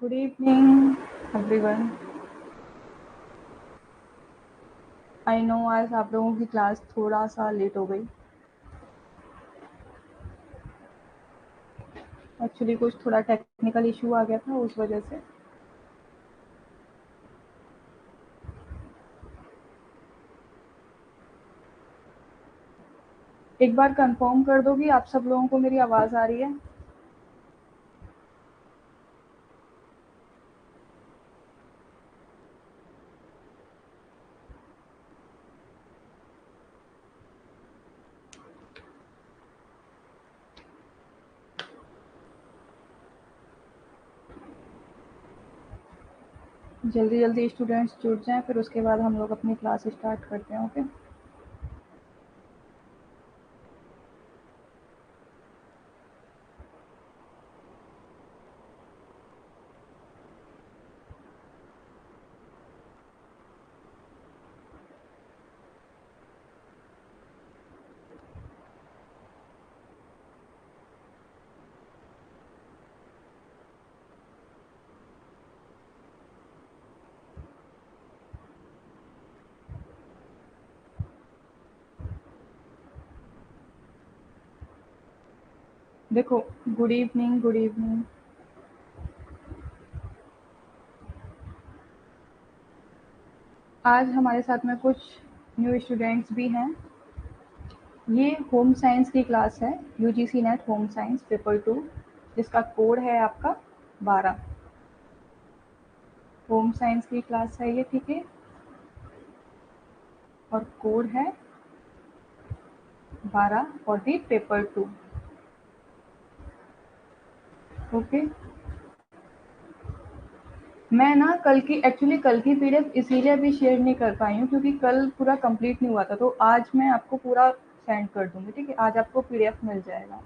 Good evening everyone. I know आज आप लोगों की क्लास थोड़ा सा लेट हो गई। एक्चुअली कुछ थोड़ा टेक्निकल इशू आ गया था उस वजह से। एक बार कंफर्म कर दो कि आप सब लोगों को मेरी आवाज़ आ रही है। जल्दी जल्दी स्टूडेंट्स जुड़ जाएं, फिर उसके बाद हम लोग अपनी क्लास स्टार्ट करते हैं। ओके, देखो, गुड इवनिंग गुड इवनिंग। आज हमारे साथ में कुछ न्यू स्टूडेंट्स भी हैं। ये होम साइंस की क्लास है, UGC net home science paper 2, जिसका कोड है आपका 12। होम साइंस की क्लास है ये, ठीक है, और कोड है 12 फॉर दी पेपर 2। ओके, मैं ना कल की पीडीएफ इसीलिए अभी शेयर नहीं कर पाई हूँ क्योंकि कल पूरा कंप्लीट नहीं हुआ था, तो आज मैं आपको पूरा सेंड कर दूंगी। ठीक है, आज आपको पीडीएफ मिल जाएगा।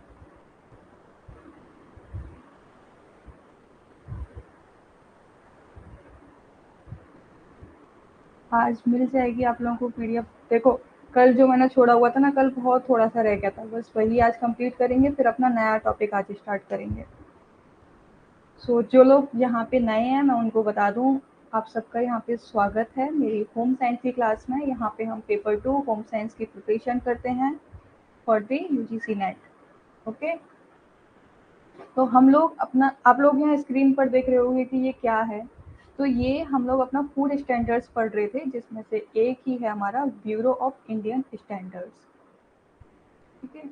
आज मिल जाएगी आप लोगों को पीडीएफ। देखो, कल जो मैंने छोड़ा हुआ था ना, कल बहुत थोड़ा सा रह गया था, बस वही आज कंप्लीट करेंगे, फिर अपना नया टॉपिक आज स्टार्ट करेंगे। सो जो लोग यहाँ पे नए हैं मैं उनको बता दूं, आप सबका यहाँ पे स्वागत है मेरी होम साइंस की क्लास में। यहाँ पे हम पेपर 2 होम साइंस की प्रिपरेशन करते हैं for the UGC net. Okay, तो हम लोग अपना, आप लोग यहाँ स्क्रीन पर देख रहे होंगे कि ये क्या है। तो ये हम लोग अपना फूड स्टैंडर्ड्स पढ़ रहे थे, जिसमें से एक ही है हमारा ब्यूरो ऑफ इंडियन स्टैंडर्ड्स। ठीक है,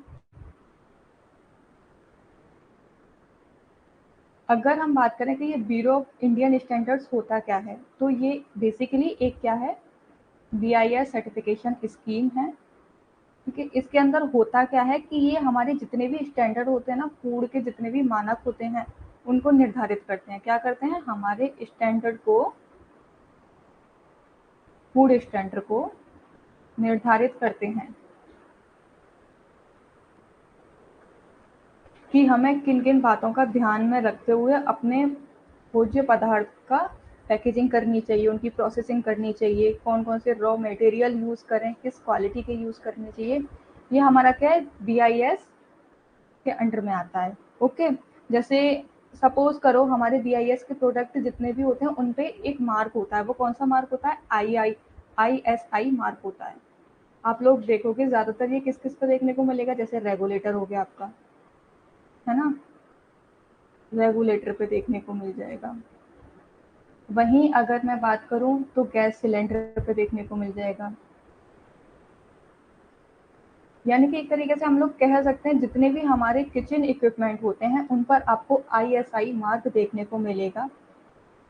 अगर हम बात करें कि ये ब्यूरो ऑफ इंडियन स्टैंडर्ड्स होता क्या है, तो ये बेसिकली एक क्या है, बीआईएस सर्टिफिकेशन स्कीम है। ठीक है, इसके अंदर होता क्या है कि ये हमारे जितने भी स्टैंडर्ड होते हैं ना, फूड के जितने भी मानक होते हैं, उनको निर्धारित करते हैं। क्या करते हैं, हमारे स्टैंडर्ड को, फूड स्टैंडर्ड को निर्धारित करते हैं कि हमें किन किन बातों का ध्यान में रखते हुए अपने भोज्य पदार्थ का पैकेजिंग करनी चाहिए, उनकी प्रोसेसिंग करनी चाहिए, कौन कौन से रॉ मटेरियल यूज़ करें, किस क्वालिटी के यूज़ करने चाहिए। ये हमारा क्या है, बीआईएस के अंडर में आता है। ओके, जैसे सपोज करो हमारे बीआईएस के प्रोडक्ट जितने भी होते हैं उन पे एक मार्क होता है। वो कौन सा मार्क होता है, आईएसआई मार्क होता है। आप लोग देखोगे ज्यादातर ये किस किस पे देखने को मिलेगा, जैसे रेगुलेटर हो गया आपका, है ना, रेगुलेटर पे देखने को मिल जाएगा। वहीं अगर मैं बात करूं तो गैस सिलेंडर पे देखने को मिल जाएगा। यानी कि एक तरीके से हम लोग कह सकते हैं जितने भी हमारे किचन इक्विपमेंट होते हैं उन पर आपको आईएसआई मार्क देखने को मिलेगा।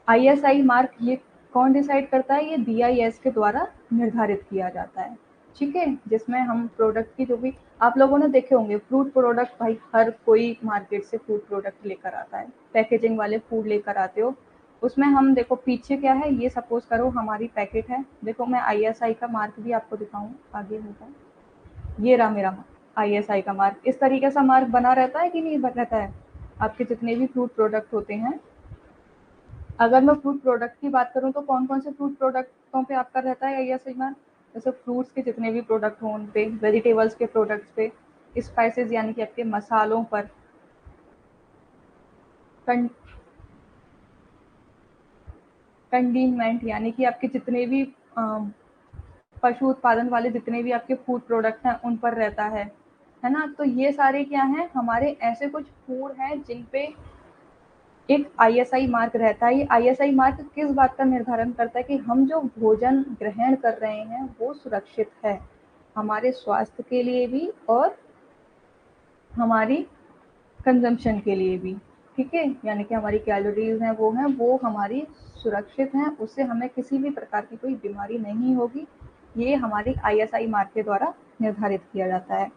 आईएसआई मार्क ये कौन डिसाइड करता है, ये बीआईएस के द्वारा निर्धारित किया जाता है। ठीक है, जिसमें हम प्रोडक्ट की जो भी, आप लोगों ने देखे होंगे फ्रूट प्रोडक्ट, भाई हर कोई मार्केट से फ्रूट प्रोडक्ट लेकर आता है, पैकेजिंग वाले फूड लेकर आते हो। उसमें हम देखो पीछे क्या है, ये सपोज करो हमारी पैकेट है। देखो मैं आईएसआई का मार्क भी आपको दिखाऊं, आगे होगा, ये रहा मेरा आईएसआई का मार्क। इस तरीके से मार्क बना रहता है कि नहीं रहता है आपके जितने भी फ्रूट प्रोडक्ट होते हैं। अगर मैं फ्रूट प्रोडक्ट की बात करूँ तो कौन कौन से फ्रूट प्रोडक्टों पे आपका रहता है आईएसआई मार्क, जैसे फ्रूट्स के जितने भी प्रोडक्ट हों उन पे, वेजिटेबल्स के प्रोडक्ट्स पे, स्पाइसेस यानी कि आपके मसालों पर, कंडीनमेंट यानी कि आपके जितने भी पशु उत्पादन वाले जितने भी आपके फूड प्रोडक्ट हैं उन पर रहता है ना। तो ये सारे क्या हैं, हमारे ऐसे कुछ फूड हैं जिन पे एक आईएसआई मार्क रहता है। ये आईएसआई मार्क किस बात का निर्धारण करता है कि हम जो भोजन ग्रहण कर रहे हैं वो सुरक्षित है हमारे स्वास्थ्य के लिए भी और हमारी कंजम्पशन के लिए भी, ठीक है। यानी कि हमारी कैलोरीज हैं वो हमारी सुरक्षित हैं, उससे हमें किसी भी प्रकार की कोई बीमारी नहीं होगी। ये हमारी आईएसआई मार्क के द्वारा निर्धारित किया जाता है।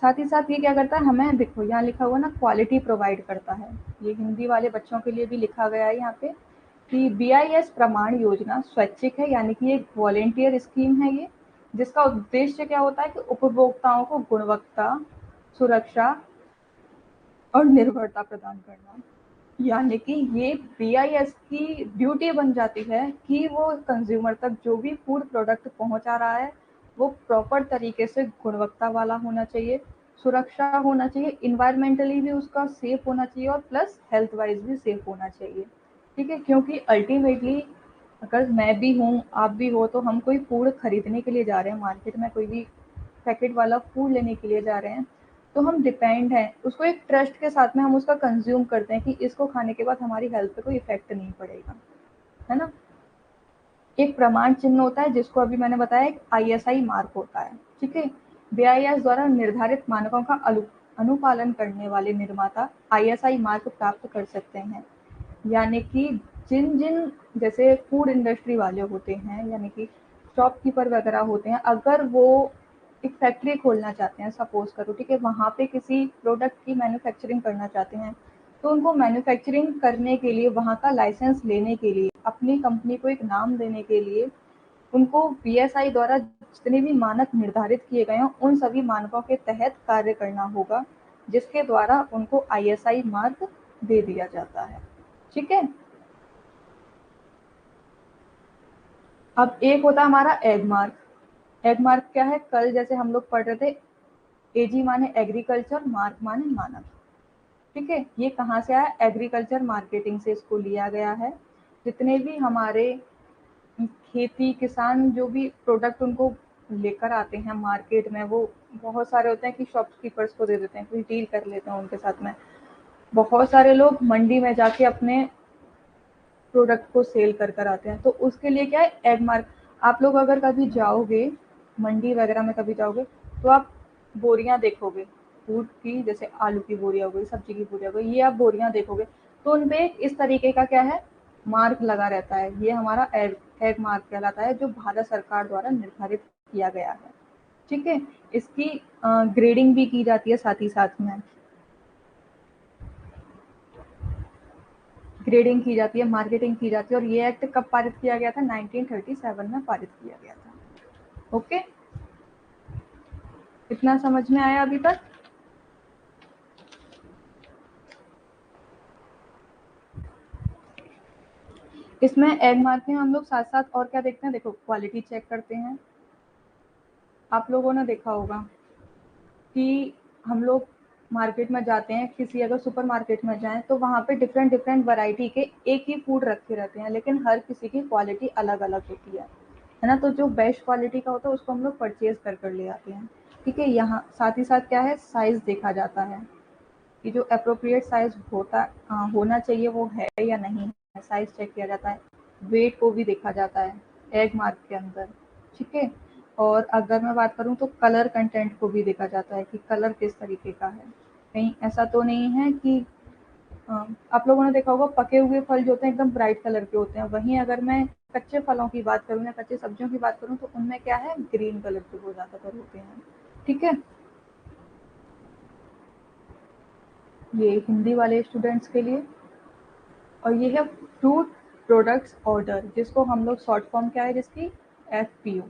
साथ ही साथ ये क्या करता है, हमें देखो यहाँ लिखा हुआ ना क्वालिटी प्रोवाइड करता है। ये हिंदी वाले बच्चों के लिए भी लिखा गया है यहाँ पे कि बीआईएस प्रमाण योजना स्वैच्छिक है, यानी कि एक वॉलेंटियर स्कीम है ये, जिसका उद्देश्य क्या होता है कि उपभोक्ताओं को गुणवत्ता, सुरक्षा और निर्भरता प्रदान करना। यानी कि ये बीआईएस की ड्यूटी बन जाती है कि वो कंज्यूमर तक जो भी फूड प्रोडक्ट पहुंचा रहा है वो प्रॉपर तरीके से गुणवत्ता वाला होना चाहिए, सुरक्षा होना चाहिए, इन्वायरमेंटली भी उसका सेफ होना चाहिए और प्लस हेल्थ वाइज भी सेफ होना चाहिए, ठीक है। क्योंकि अल्टीमेटली अगर मैं भी हूँ, आप भी हो, तो हम कोई फूड खरीदने के लिए जा रहे हैं मार्केट में, कोई भी पैकेट वाला फूड लेने के लिए जा रहे हैं, तो हम डिपेंड हैं उसको एक ट्रस्ट के साथ में हम उसका कंज्यूम करते हैं कि इसको खाने के बाद हमारी हेल्थ पे कोई इफेक्ट नहीं पड़ेगा, है ना। एक प्रमाण चिन्ह होता है जिसको अभी मैंने बताया एक आईएसआई मार्क होता है, ठीक है। बीआईएस द्वारा निर्धारित मानकों का अनुपालन करने वाले निर्माता आईएसआई मार्क प्राप्त कर सकते हैं। यानी कि जिन जिन जैसे फूड इंडस्ट्री वाले होते हैं, यानी कि शॉपकीपर वगैरह होते हैं, अगर वो एक फैक्ट्री खोलना चाहते हैं, सपोज करो, ठीक है, वहाँ पे किसी प्रोडक्ट की मैन्युफैक्चरिंग करना चाहते हैं, तो उनको मैन्युफैक्चरिंग करने के लिए, वहाँ का लाइसेंस लेने के लिए, अपनी कंपनी को एक नाम देने के लिए, उनको बीएसआई द्वारा जितने भी मानक निर्धारित किए गए हैं उन सभी मानकों के तहत कार्य करना होगा, जिसके द्वारा उनको आईएसआई मार्क दे दिया जाता है, ठीक है। अब एक होता है हमारा एग मार्क। एग मार्क क्या है, कल जैसे हम लोग पढ़ रहे थे, एजी माने एग्रीकल्चर, मार्क माने मानक, ठीक है। ये कहाँ से आया, एग्रीकल्चर मार्केटिंग से इसको लिया गया है। जितने भी हमारे खेती किसान जो भी प्रोडक्ट उनको लेकर आते हैं मार्केट में, वो बहुत सारे होते हैं कि शॉपकीपर्स को दे देते हैं, कोई डील कर लेते हैं उनके साथ में। बहुत सारे लोग मंडी में जाके अपने प्रोडक्ट को सेल कर कर आते हैं, तो उसके लिए क्या है, एग मार्क। आप लोग अगर कभी जाओगे मंडी वगैरह में, कभी जाओगे तो आप बोरियां देखोगे फूड की, जैसे आलू की बोरियां हो गई, सब्जी की बोरियां हो गई, ये आप बोरियां देखोगे तो उनपे इस तरीके का क्या है, मार्क लगा रहता है। ये हमारा एग मार्क कहलाता है, जो भारत सरकार द्वारा निर्धारित किया गया है, ठीक है। इसकी ग्रेडिंग भी की जाती है, साथ ही साथ में ग्रेडिंग की जाती है, मार्केटिंग की जाती है। और ये एक्ट कब पारित किया गया था, 1937 में पारित किया गया था। ओके, इतना समझ में आया अभी तक। इसमें एग मार्क में हम लोग साथ साथ और क्या देखते हैं, देखो क्वालिटी चेक करते हैं। आप लोगों ने देखा होगा कि हम लोग मार्केट में जाते हैं, किसी अगर सुपर मार्केट में जाएं तो वहाँ पे डिफरेंट डिफरेंट वैरायटी के एक ही फूड रखे रहते हैं, लेकिन हर किसी की क्वालिटी अलग अलग होती है ना। तो जो बेस्ट क्वालिटी का होता है उसको हम लोग परचेज कर ले आते हैं, ठीक है। यहाँ साथ ही साथ क्या है, साइज देखा जाता है कि जो अप्रोप्रिएट साइज होना चाहिए वो है या नहीं है, साइज चेक किया जाता है। वेट को भी देखा जाता है एग मार्क के अंदर, ठीक है। और अगर मैं बात करूँ तो कलर कंटेंट को भी देखा जाता है कि कलर किस तरीके का है। कहीं ऐसा तो नहीं है कि आप लोगों ने देखा होगा पके हुए फल जो होते हैं एकदम ब्राइट कलर के होते हैं, वहीं अगर मैं कच्चे फलों की बात करूँ या कच्चे सब्जियों की बात करूँ तो उनमें क्या है, ग्रीन कलर के वो ज़्यादातर होते हैं, ठीक है। ये हिंदी वाले स्टूडेंट्स के लिए। और ये है फ्रूट प्रोडक्ट्स ऑर्डर, जिसको हम लोग शॉर्ट फॉर्म क्या है जिसकी, एफपीओ।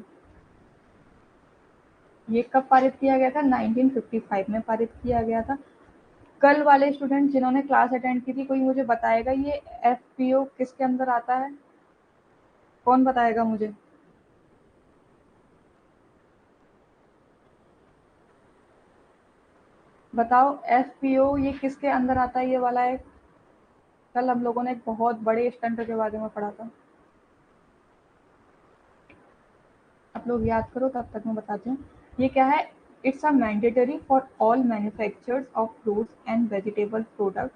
ये कब पारित किया गया था, 1955 में पारित किया गया था। कल वाले स्टूडेंट जिन्होंने क्लास अटेंड की थी, कोई मुझे बताएगा ये एफपीओ किसके अंदर आता है, कौन बताएगा मुझे। बताओ एफपीओ ये किसके अंदर आता है, ये वाला है। कल हम लोगों ने एक बहुत बड़े स्टंट के बारे में पढ़ा था। आप लोग याद करो, तब तक मैं बताती हूँ। ये क्या है? It's a mandatory for all manufacturers of fruits and vegetable product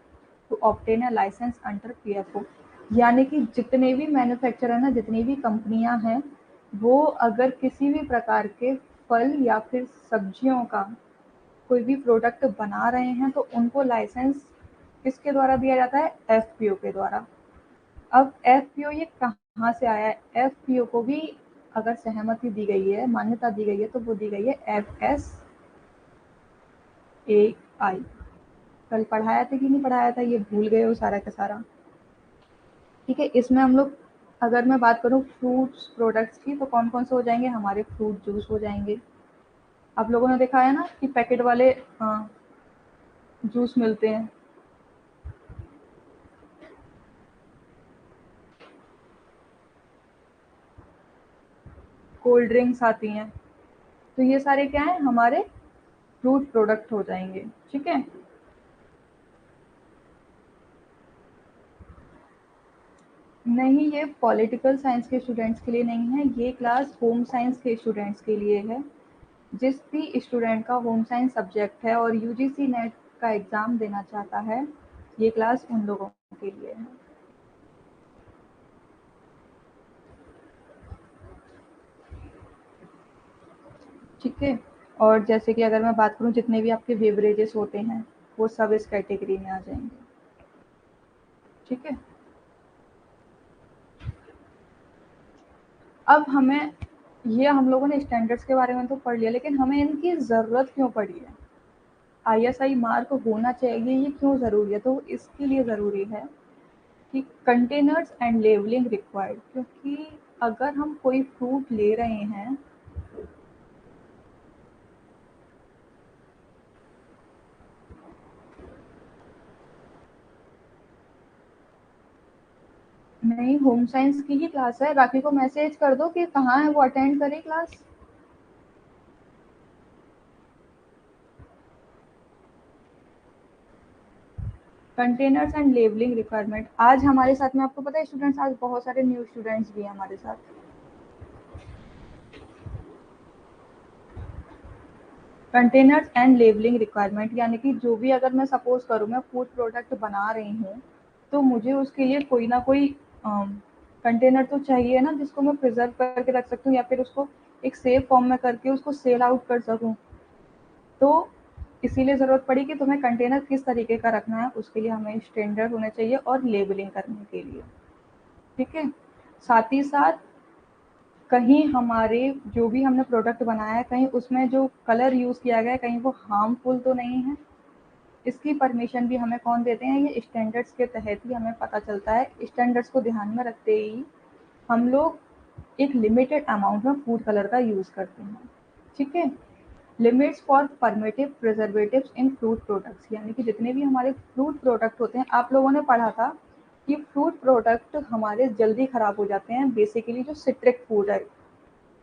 to obtain a licence under PFO. यानी कि जितने भी मैन्युफैक्चरर है ना, जितनी भी कंपनियां हैं, वो अगर किसी भी प्रकार के फल या फिर सब्जियों का कोई भी प्रोडक्ट बना रहे हैं तो उनको लाइसेंस किसके द्वारा दिया जाता है? एफपीओ के द्वारा। अब एफपीओ ये कहाँ से आया है? एफपीओ को भी अगर सहमति दी गई है, मान्यता दी गई है, तो वो दी गई है एफएसएआई। कल पढ़ाया था कि नहीं पढ़ाया था, ये भूल गए हो सारा का सारा। ठीक है, इसमें हम लोग, अगर मैं बात करूँ फ्रूट्स प्रोडक्ट्स की, तो कौन कौन से हो जाएंगे? हमारे फ्रूट जूस हो जाएंगे। आप लोगों ने देखा है ना कि पैकेट वाले जूस मिलते हैं, कोल्ड ड्रिंक्स आती हैं, तो ये सारे क्या हैं? हमारे फ्रूट प्रोडक्ट हो जाएंगे। ठीक है, नहीं, ये पॉलिटिकल साइंस के स्टूडेंट्स के लिए नहीं है, ये क्लास होम साइंस के स्टूडेंट्स के लिए है। जिस भी स्टूडेंट का होम साइंस सब्जेक्ट है और यूजीसी नेट का एग्ज़ाम देना चाहता है, ये क्लास उन लोगों के लिए है। ठीक है, और जैसे कि अगर मैं बात करूँ, जितने भी आपके बेवरेजेस होते हैं वो सब इस कैटेगरी में आ जाएंगे। ठीक है, अब हमें, ये हम लोगों ने स्टैंडर्ड्स के बारे में तो पढ़ लिया, लेकिन हमें इनकी ज़रूरत क्यों पड़ी है? आईएसआई मार्क होना चाहिए, ये क्यों ज़रूरी है? तो इसके लिए ज़रूरी है कि कंटेनर्स एंड लेवलिंग रिक्वायर्ड, क्योंकि अगर हम कोई फ्रूट ले रहे हैं, नहीं, होम साइंस की ही क्लास है। राखी को मैसेज कर दो कि कहाँ है, वो अटेंड करे class. Containers and labelling requirement, आज हमारे साथ में, आपको पता है स्टूडेंट्स, आज बहुत सारे न्यू स्टूडेंट्स भी हैं हमारे साथ। कंटेनर्स एंड लेवलिंग रिक्वायरमेंट यानी कि जो भी, अगर मैं सपोज करूँ मैं फूड प्रोडक्ट बना रही हूँ, तो मुझे उसके लिए कोई ना कोई कंटेनर तो चाहिए ना, जिसको मैं प्रिजर्व करके रख सकती हूँ या फिर उसको एक सेफ फॉर्म में करके उसको सेल आउट कर सकूँ। तो इसीलिए ज़रूरत पड़ी कि तुम्हें कंटेनर किस तरीके का रखना है, उसके लिए हमें स्टैंडर्ड होने चाहिए और लेबलिंग करने के लिए। ठीक है, साथ ही साथ कहीं हमारे जो भी हमने प्रोडक्ट बनाया है, कहीं उसमें जो कलर यूज़ किया गया है, कहीं वो हार्मफुल तो नहीं है, इसकी परमिशन भी हमें कौन देते हैं? ये स्टैंडर्ड्स के तहत ही हमें पता चलता है। स्टैंडर्ड्स को ध्यान में रखते ही हम लोग एक लिमिटेड अमाउंट में फूड कलर का यूज़ करते हैं। ठीक है, limits for primitive preservatives in fruit products, यानी कि जितने भी हमारे फ्रूट प्रोडक्ट होते हैं, आप लोगों ने पढ़ा था कि फ्रूट प्रोडक्ट हमारे जल्दी खराब हो जाते हैं, बेसिकली जो सिट्रिक फूड है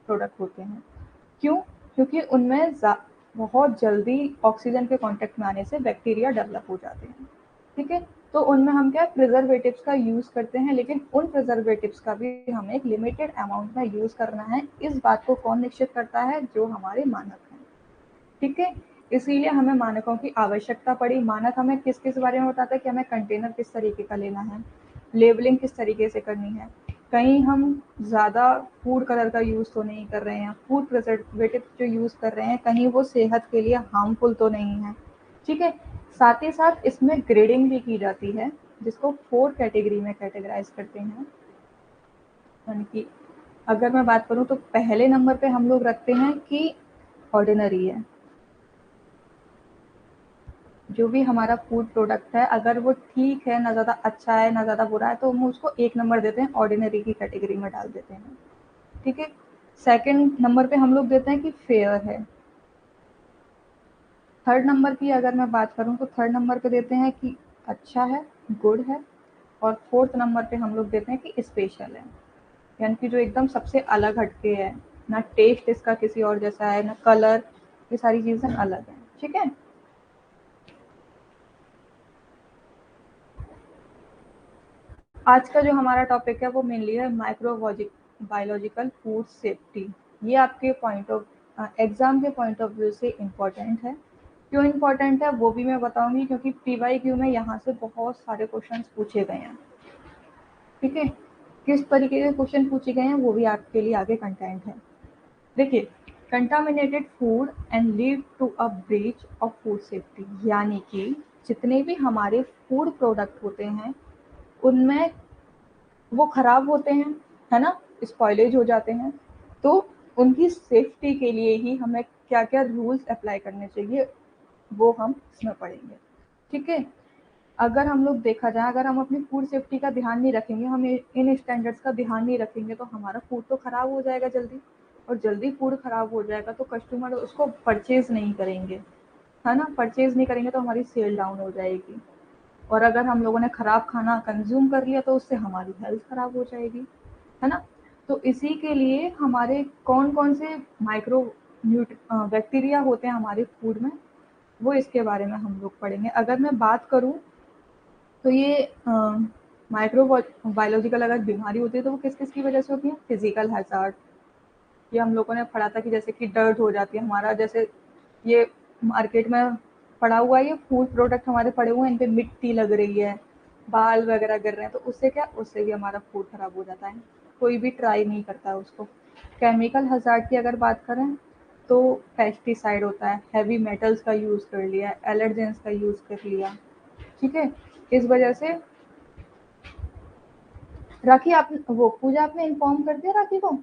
प्रोडक्ट होते हैं। क्यों? क्योंकि उनमें बहुत जल्दी ऑक्सीजन के कांटेक्ट में आने से बैक्टीरिया डेवलप हो जाते हैं। ठीक है, तो उनमें हम क्या प्रिजर्वेटिव्स का यूज़ करते हैं, लेकिन उन प्रिजर्वेटिव्स का भी हमें एक लिमिटेड अमाउंट में यूज़ करना है। इस बात को कौन निश्चित करता है? जो हमारे मानक हैं। ठीक है, इसीलिए हमें मानकों की आवश्यकता पड़ी। मानक हमें किस किस बारे में बताता है कि हमें कंटेनर किस तरीके का लेना है, लेबलिंग किस तरीके से करनी है, कहीं हम ज़्यादा फूड कलर का यूज़ तो नहीं कर रहे हैं, फूड प्रिजर्वेटिव जो यूज़ कर रहे हैं कहीं वो सेहत के लिए हार्मफुल तो नहीं है। ठीक है, साथ ही साथ इसमें ग्रेडिंग भी की जाती है, जिसको 4 कैटेगरी में कैटेगराइज करते हैं। यानी कि अगर मैं बात करूँ तो पहले नंबर पे हम लोग रखते हैं कि ऑर्डिनरी है। जो भी हमारा फूड प्रोडक्ट है, अगर वो ठीक है, ना ज़्यादा अच्छा है ना ज़्यादा बुरा है, तो हम उसको 1 नंबर देते हैं, ऑर्डिनरी की कैटेगरी में डाल देते हैं। ठीक है, सेकंड नंबर पे हम लोग देते हैं कि फेयर है। थर्ड नंबर की अगर मैं बात करूँ तो थर्ड नंबर पे देते हैं कि अच्छा है, गुड है। और फोर्थ नंबर पे हम लोग देते हैं कि स्पेशल है, यानी कि जो एकदम सबसे अलग हटके है, ना टेस्ट इसका किसी और जैसा है, ना कलर, ये सारी चीज़ें अलग हैं। ठीक है, आज का जो हमारा टॉपिक है वो मेनली है माइक्रो बायोलॉजिकल फूड सेफ्टी। ये आपके पॉइंट ऑफ एग्जाम के पॉइंट ऑफ व्यू से इम्पोर्टेंट है। क्यों इम्पोर्टेंट है वो भी मैं बताऊंगी, क्योंकि PYQ में यहाँ से बहुत सारे क्वेश्चंस पूछे गए हैं। ठीक है, किस तरीके के क्वेश्चन पूछे गए हैं वो भी आपके लिए आगे कंटेंट है। देखिए, contaminated food and lead to a breach of food safety, यानी कि जितने भी हमारे फूड प्रोडक्ट होते हैं उनमें वो खराब होते हैं, है ना, स्पॉइलेज हो जाते हैं, तो उनकी सेफ्टी के लिए ही हमें क्या क्या रूल्स अप्लाई करने चाहिए वो हम इसमें पढ़ेंगे। ठीक है, अगर हम लोग देखा जाए, अगर हम अपनी फूड सेफ्टी का ध्यान नहीं रखेंगे, हम इन स्टैंडर्ड्स का ध्यान नहीं रखेंगे, तो हमारा फूड तो खराब हो जाएगा जल्दी, और जल्दी फूड खराब हो जाएगा तो कस्टमर उसको परचेज नहीं करेंगे, है ना, परचेज नहीं करेंगे तो हमारी सेल डाउन हो जाएगी, और अगर हम लोगों ने खराब खाना कंज्यूम कर लिया तो उससे हमारी हेल्थ खराब हो जाएगी, है ना। तो इसी के लिए हमारे कौन कौन से माइक्रो बैक्टीरिया होते हैं हमारे फूड में, वो इसके बारे में हम लोग पढ़ेंगे। अगर मैं बात करूं तो ये माइक्रो बायोलॉजिकल अगर बीमारी होती है तो वो किस किस की वजह से होती है? फिजिकल हैजार्ड, ये हम लोगों ने पढ़ा था कि जैसे कि डर्ट हो जाती है हमारा, जैसे ये मार्केट में पड़ा हुआ है, ये फूड प्रोडक्ट हमारे पड़े हुए हैं, इन पे मिट्टी लग रही है, बाल वगैरह गिर रहे हैं, तो उससे क्या, उससे भी हमारा फूड खराब हो जाता है, कोई भी ट्राई नहीं करता है उसको। केमिकल हजार्ड की अगर बात करें तो पेस्टिसाइड होता है, हैवी मेटल्स का यूज़ कर लिया, एलर्जेंस का यूज़ कर लिया। ठीक है, इस वजह से राखी, आप वो पूजा आपने इन्फॉर्म कर दिया राखी को?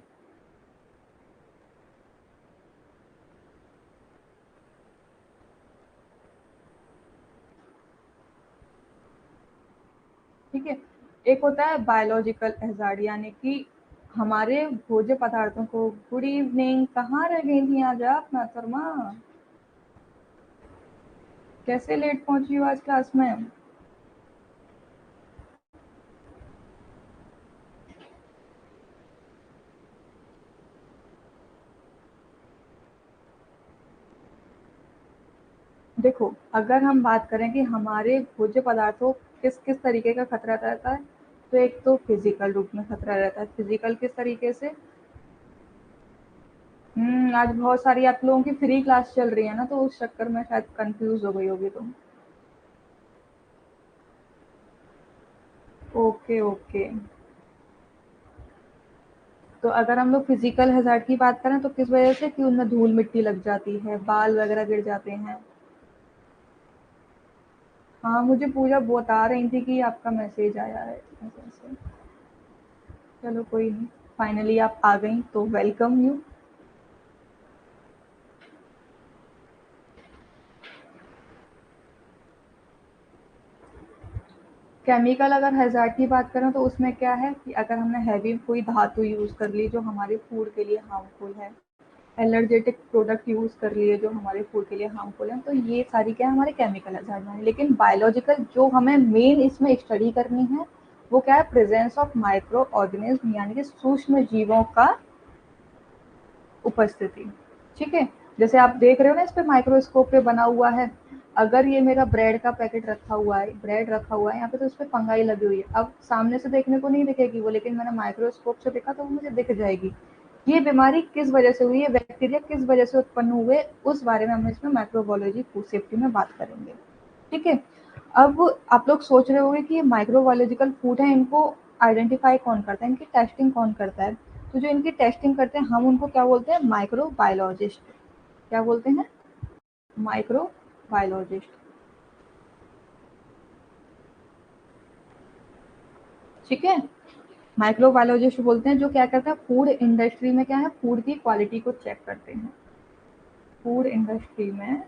ठीक है, एक होता है बायोलॉजिकल हैजार्ड, यानी कि हमारे भोज्य पदार्थों को, गुड इवनिंग, कहाँ रह गई थी आज आप मोहतरमा, कैसे लेट पहुंची हो आज क्लास में? देखो, अगर हम बात करें कि हमारे भोज्य पदार्थों किस किस तरीके का खतरा रहता है, तो एक तो फिजिकल रूप में खतरा रहता है। फिजिकल किस तरीके से? आज बहुत सारी आप लोगों की फ्री क्लास चल रही है ना, तो उस चक्कर में शायद कंफ्यूज हो गई होगी तुम। ओके ओके, तो अगर हम लोग फिजिकल हैजार्ड की बात करें तो किस वजह से, कि उनमें धूल मिट्टी लग जाती है, बाल वगैरह गिर जाते हैं। हाँ, मुझे पूजा बता रही थी कि आपका मैसेज आया है ऐसे ऐसे। चलो कोई नहीं, फाइनली आप आ गई तो वेलकम यू। केमिकल अगर हैजार्ड की बात करें तो उसमें क्या है कि अगर हमने हैवी कोई धातु यूज़ कर ली जो हमारे फूड के लिए हार्मफुल है, एलर्जेटिक प्रोडक्ट यूज़ कर लिए जो हमारे फूड के लिए हार्मफुल हैं, तो ये सारी क्या है, हमारे केमिकल हैजार्ड में है। लेकिन बायोलॉजिकल जो हमें मेन इसमें स्टडी करनी है वो क्या है, प्रेजेंस ऑफ माइक्रो ऑर्गेनिज्म, यानी कि सूक्ष्म जीवों का उपस्थिति। ठीक है, जैसे आप देख रहे हो ना, इस पे माइक्रोस्कोप पे बना हुआ है। अगर ये मेरा ब्रेड का पैकेट रखा हुआ है, ब्रेड रखा हुआ है यहाँ पे, तो इस पे फंगाई लगी हुई है, अब सामने से देखने को नहीं दिखेगी वो, लेकिन मैंने माइक्रोस्कोप से देखा तो वो मुझे दिख जाएगी। ये बीमारी किस वजह से हुई है, बैक्टीरिया किस वजह से उत्पन्न हुए, उस बारे में हम इसमें माइक्रोबायोलॉजी फूड सेफ्टी में बात करेंगे। ठीक है, अब आप लोग सोच रहे होंगे कि ये माइक्रोबायोलॉजिकल फूड है, इनको आइडेंटिफाई कौन करता है, इनकी टेस्टिंग कौन करता है? तो जो इनकी टेस्टिंग करते हैं हम उनको क्या बोलते हैं, माइक्रोबायोलॉजिस्ट। क्या बोलते हैं? माइक्रोबायोलॉजिस्ट। ठीक है, माइक्रोबायोलॉजिस्ट बोलते हैं जो क्या करते हैं, फूड इंडस्ट्री में क्या है, फूड की क्वालिटी को चेक करते हैं। फूड इंडस्ट्री में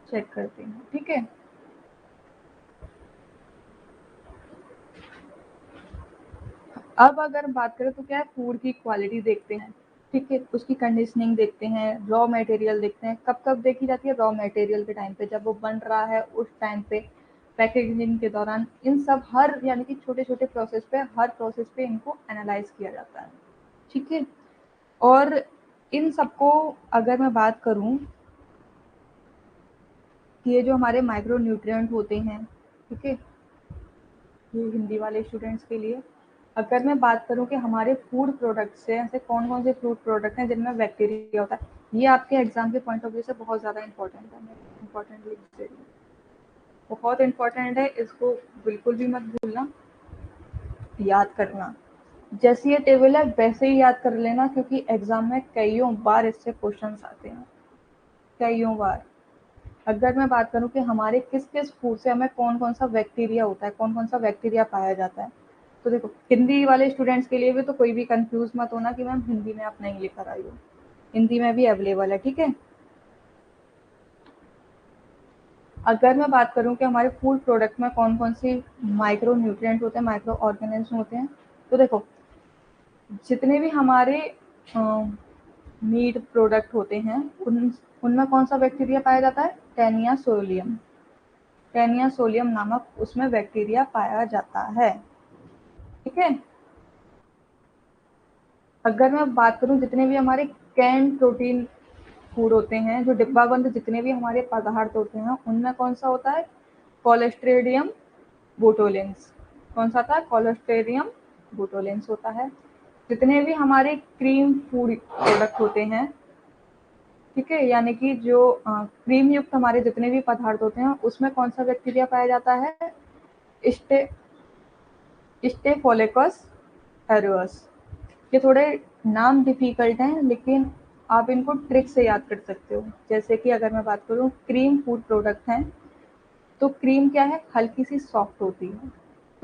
चेक करते हैं। ठीक है, अब अगर बात करें तो क्या है, फूड की क्वालिटी देखते हैं। ठीक है, उसकी कंडीशनिंग देखते हैं, रॉ मटेरियल देखते हैं। कब कब देखी जाती है? रॉ मटेरियल के टाइम पे, जब वो बन रहा है उस टाइम पे, पैकेजिंग के दौरान, इन सब हर यानी कि छोटे छोटे प्रोसेस पे, हर प्रोसेस पे इनको एनालाइज किया जाता है। ठीक है, और इन सबको अगर मैं बात करूं कि ये जो हमारे माइक्रो न्यूट्रिएंट होते हैं, ठीक है, ये हिंदी वाले स्टूडेंट्स के लिए, अगर मैं बात करूं कि हमारे फूड प्रोडक्ट से ऐसे कौन कौन से फूड प्रोडक्ट हैं जिनमें बैक्टीरिया होता है, ये आपके एग्जाम के पॉइंट ऑफ व्यू से बहुत ज़्यादा इंपॉर्टेंट है। मैं इंपॉर्टेंट लिख दे रही हूँ, बहुत इंपॉर्टेंट है, इसको बिल्कुल भी मत भूलना, याद करना। जैसी ये टेबल है वैसे ही याद कर लेना, क्योंकि एग्जाम में कईयों बार इससे क्वेश्चंस आते हैं, कईयों बार। अगर मैं बात करूं कि हमारे किस किस फूड से हमें कौन कौन सा बैक्टीरिया होता है, कौन कौन सा बैक्टीरिया पाया जाता है, तो देखो हिंदी वाले स्टूडेंट्स के लिए भी तो कोई भी कंफ्यूज मत होना कि मैम हिंदी में आप नहीं लेकर आई हो, हिंदी में भी अवेलेबल है, ठीक है। अगर मैं बात करूं कि हमारे फूड प्रोडक्ट में कौन कौन से माइक्रो न्यूट्रिएंट होते हैं, माइक्रो ऑर्गेनिज्म होते हैं, तो देखो जितने भी हमारे मीट प्रोडक्ट होते हैं उनमें कौन सा बैक्टीरिया पाया जाता है, टेनिया सोलियम, टेनिया सोलियम नामक उसमें बैक्टीरिया पाया जाता है, ठीक है। अगर मैं बात करूं जितने भी हमारे कैन प्रोटीन फूड होते हैं, जो डिब्बाबंद जितने भी हमारे पदार्थ होते हैं, उनमें कौन सा होता है, कोलेस्ट्रेडियम बोटोलेंस, कौन सा था, कोलेस्ट्रेडियम बोटोलेंस होता है। जितने भी हमारे क्रीम फूड प्रोडक्ट होते हैं, ठीक है, यानी कि जो क्रीम युक्त हमारे जितने भी पदार्थ होते हैं उसमें कौन सा बैक्टीरिया पाया जाता है, स्टे स्टेफोलेकस एरोस। ये थोड़े नाम डिफिकल्ट हैं लेकिन आप इनको ट्रिक से याद कर सकते हो। जैसे कि अगर मैं बात करूँ क्रीम फूड प्रोडक्ट हैं, तो क्रीम क्या है, हल्की सी सॉफ्ट होती है,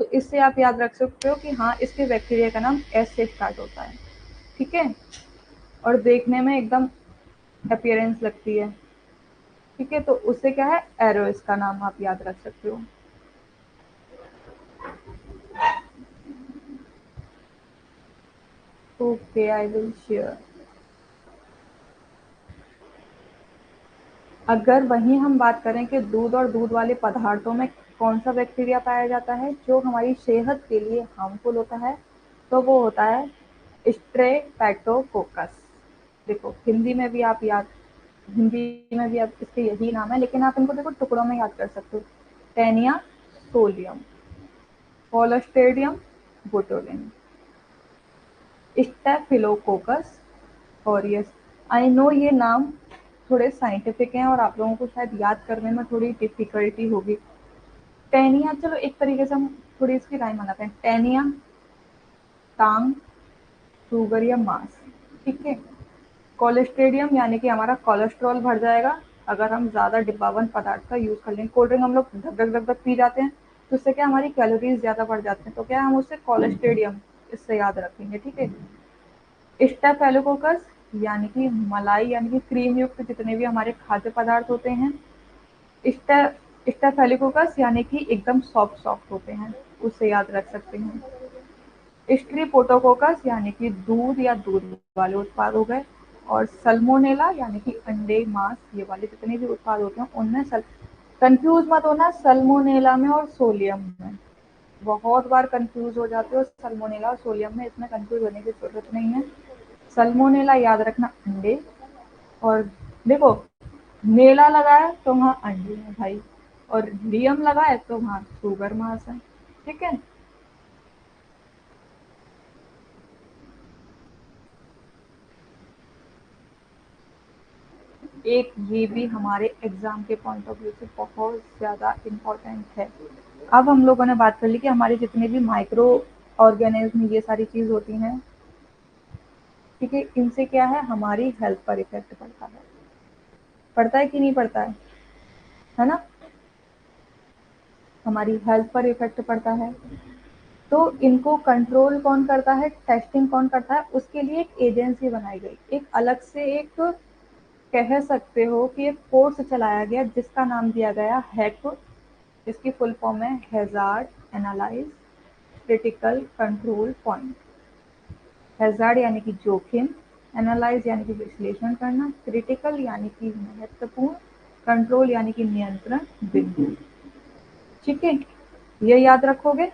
तो इससे आप याद रख सकते हो कि हाँ इसके बैक्टीरिया का नाम एस से स्टार्ट होता है, ठीक है, और देखने में एकदम अपीयरेंस लगती है, ठीक है, तो उससे क्या है, एरोस का नाम आप याद रख सकते हो। Okay, I will share. अगर वहीं हम बात करें कि दूध और दूध वाले पदार्थों में कौन सा बैक्टीरिया पाया जाता है जो हमारी सेहत के लिए हार्मफुल होता है, तो वो होता है स्ट्रेप्टोकोकस। देखो हिंदी में भी आप याद, हिंदी में भी आप इसके यही नाम है, लेकिन आप इनको देखो टुकड़ों में याद कर सकते हो, Taenia solium, Clostridium botulin, Staphylococcus aureus. I know ये नाम थोड़े साइंटिफिक हैं और आप लोगों को शायद याद करने में थोड़ी डिफिकल्टी होगी। टेनिया, चलो एक तरीके से हम थोड़ी इसकी राइम बनाते हैं, टेनिया टांग, शुगर या मांस, ठीक है। कोलेस्ट्रेडियम यानी कि हमारा कोलेस्ट्रॉल बढ़ जाएगा अगर हम ज़्यादा डिब्बाबंद पदार्थ का यूज़ कर लें। कोल्ड ड्रिंक हम लोग धक धक धक धक पी जाते हैं, तो उससे क्या हमारी कैलोरीज ज़्यादा बढ़ जाते हैं, तो क्या हम उससे कोलेस्ट्रेडियम इससे याद रखेंगे, ठीक है। स्टेफिलोकोकस यानी कि मलाई यानी कि क्रीम युक्त जितने भी हमारे खाद्य पदार्थ होते हैं, स्टेफिलोकोकस यानी कि एकदम सॉफ्ट सॉफ्ट होते हैं, उससे याद रख सकते हैं। स्ट्रेप्टोकोकस यानी कि दूध या दूध वाले उत्पाद हो गए, और सल्मोनेला यानी कि अंडे मांस ये वाले जितने भी उत्पाद होते हैं उनमें कंफ्यूज मत होना सल्मोनेला में और सोलियम में, बहुत बार कंफ्यूज हो जाते हो सल्मोनेला और सोलियम में, इसमें कंफ्यूज होने की जरूरत नहीं है। सल्मोनेला याद रखना अंडे, और देखो नेला लगा है तो वहाँ अंडे है भाई, और लियम लगा है तो वहाँ शुगर मास है, ठीक है। एक ये भी हमारे एग्जाम के पॉइंट ऑफ व्यू से बहुत ज़्यादा इम्पोर्टेंट है। अब हम लोगों ने बात कर ली कि हमारे जितने भी माइक्रो ऑर्गेनिज्म ये सारी चीज़ होती हैं, ठीक है, इनसे क्या है हमारी हेल्थ पर इफेक्ट पड़ता है, पड़ता है कि नहीं पड़ता है ना, हमारी हेल्थ पर इफेक्ट पड़ता है। तो इनको कंट्रोल कौन करता है, टेस्टिंग कौन करता है, उसके लिए एक एजेंसी बनाई गई, एक अलग से एक कह सकते हो कि एक कोर्स चलाया गया जिसका नाम दिया गया हैक, इसकी फुल फॉर्म है hazard analyse critical control point. Hazard यानी कि जोखिम, एनालाइज यानी कि विश्लेषण करना, क्रिटिकल यानी कि महत्वपूर्ण, कंट्रोल यानी कि नियंत्रण बिंदु, ठीक है, ये याद रखोगे।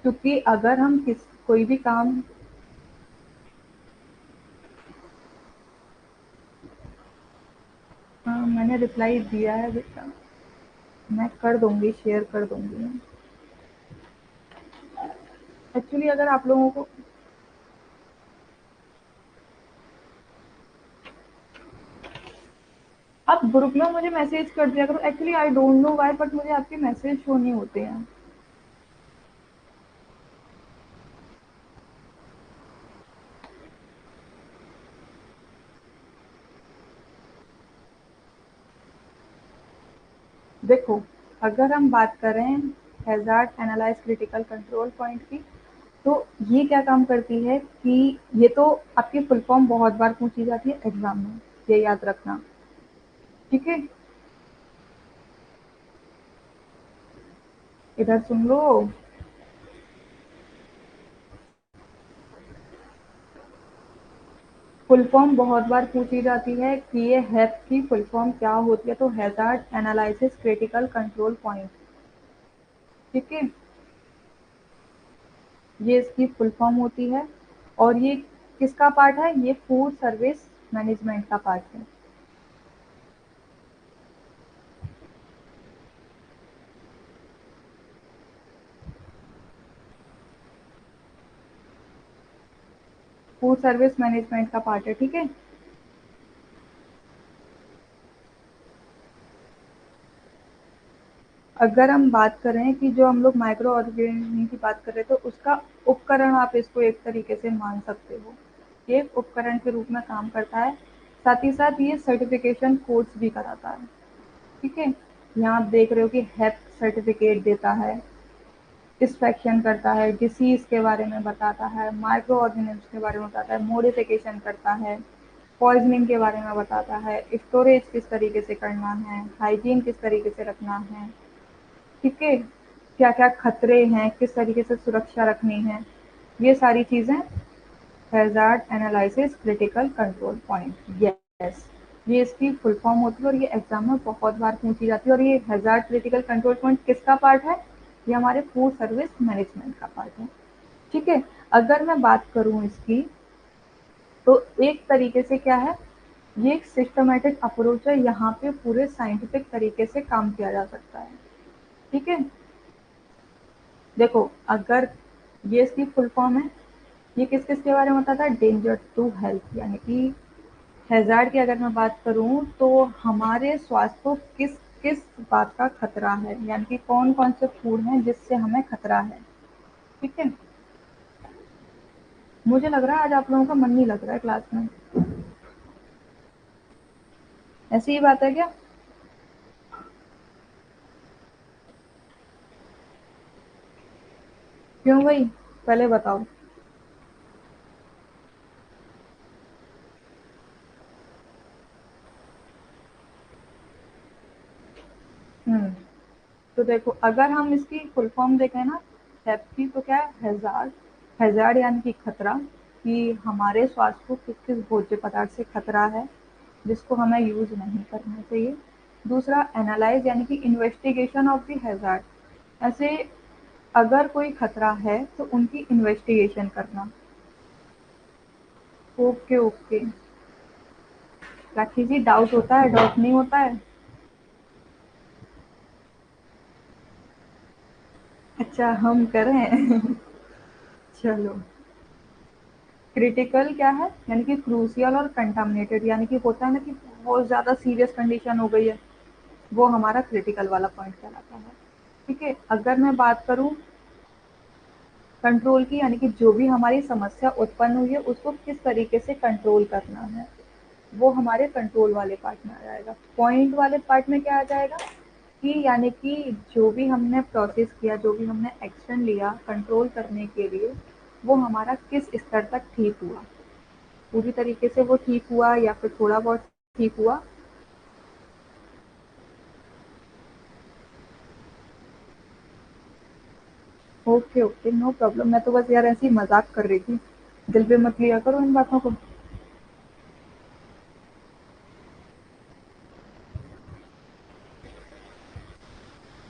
क्योंकि अगर हम किस कोई भी काम मैंने रिप्लाई दिया है बेटा, मैं कर दूंगी, शेयर कर दूंगी। एक्चुअली अगर आप लोगों को आप ग्रुप में मुझे मैसेज कर दिया करो। Actually I don't know why but मुझे आपके मैसेज शो नहीं होते हैं। देखो, अगर हम बात करें hazard analyse critical control point की, तो ये क्या काम करती है कि ये तो आपकी फुल फॉर्म बहुत बार पूछी जाती है एग्जाम में, ये याद रखना। ठीक है, इधर सुन लो। फुल फॉर्म बहुत बार पूछी जाती है कि ये हैप की फुल फॉर्म क्या होती है, तो hazard analysis critical control point. ठीक है, ये इसकी फुल फॉर्म होती है। और ये किसका पार्ट है? ये फूड सर्विस मैनेजमेंट का पार्ट है। फूड सर्विस मैनेजमेंट का पार्ट है। ठीक है, अगर हम बात करें कि जो हम लोग माइक्रो ऑर्गेनिज्म की बात कर रहे थे, तो उसका उपकरण आप इसको एक तरीके से मान सकते हो। ये एक उपकरण के रूप में काम करता है। साथ ही साथ ये सर्टिफिकेशन कोर्स भी कराता है। ठीक है, यहाँ आप देख रहे हो कि हेप सर्टिफिकेट देता है, इंस्पेक्शन करता है, डिसीज के बारे में बताता है, माइक्रो ऑर्गेनिज्म के बारे में बताता है, मॉडिफिकेशन करता है, पॉइजनिंग के बारे में बताता है, स्टोरेज किस तरीके से करना है, हाइजीन किस तरीके से रखना है। ठीक है, क्या क्या खतरे हैं, किस तरीके से सुरक्षा रखनी है, ये सारी चीजें hazard analysis critical control point. Yes, ये इसकी फुल फॉर्म होती है और ये एग्जाम में बहुत बार पूछी जाती है। और ये हैजार्ड क्रिटिकल कंट्रोल पॉइंट किसका पार्ट है? ये हमारे फूड सर्विस मैनेजमेंट का पार्ट है। ठीक है, अगर मैं बात करूं इसकी, तो एक तरीके से क्या है, ये एक सिस्टमेटिक अप्रोच है। यहाँ पे पूरे साइंटिफिक तरीके से काम किया जा सकता है। ठीक है, देखो, अगर ये इसकी फुल फॉर्म है, ये किस किस के बारे में बताता है? डेंजर टू हेल्थ, यानी कि हैजार्ड की अगर मैं बात करूं, तो हमारे स्वास्थ्य को किस किस बात का खतरा है, यानी कि कौन कौन से फूड हैं जिससे हमें खतरा है। ठीक है, मुझे लग रहा है आज आप लोगों का मन नहीं लग रहा है क्लास में। ऐसी ही बात है क्या? क्यों भाई, पहले बताओ। हम्म, तो देखो, अगर हम इसकी फुल फॉर्म देखें ना, हैप की, तो क्या है? हैजार्ड, हैजार्ड यानी कि खतरा, कि हमारे स्वास्थ्य को किस किस भोज्य पदार्थ से खतरा है जिसको हमें यूज नहीं करना चाहिए। दूसरा, एनालाइज यानी कि इन्वेस्टिगेशन ऑफ द हैजार्ड, ऐसे अगर कोई खतरा है तो उनकी इन्वेस्टिगेशन करना। ओके ओके, राखी जी, डाउट होता है? डाउट नहीं होता है? अच्छा, हम करें? चलो, क्रिटिकल क्या है? यानी कि क्रूशियल और कंटामिनेटेड, यानी कि होता है ना कि बहुत ज़्यादा सीरियस कंडीशन हो गई है, वो हमारा क्रिटिकल वाला पॉइंट कहलाता है। ठीक है, अगर मैं बात करूं कंट्रोल की, यानी कि जो भी हमारी समस्या उत्पन्न हुई है उसको किस तरीके से कंट्रोल करना है, वो हमारे कंट्रोल वाले पार्ट में आ जाएगा। पॉइंट वाले पार्ट में क्या आ जाएगा कि यानी कि जो भी हमने प्रोसेस किया, जो भी हमने एक्शन लिया कंट्रोल करने के लिए, वो हमारा किस स्तर तक ठीक हुआ, पूरी तरीके से वो ठीक हुआ या फिर थोड़ा बहुत ठीक हुआ। ओके ओके, नो प्रॉब्लम, मैं तो बस यार ऐसे ही मजाक कर रही थी, दिल पे मत लिया करो इन बातों को।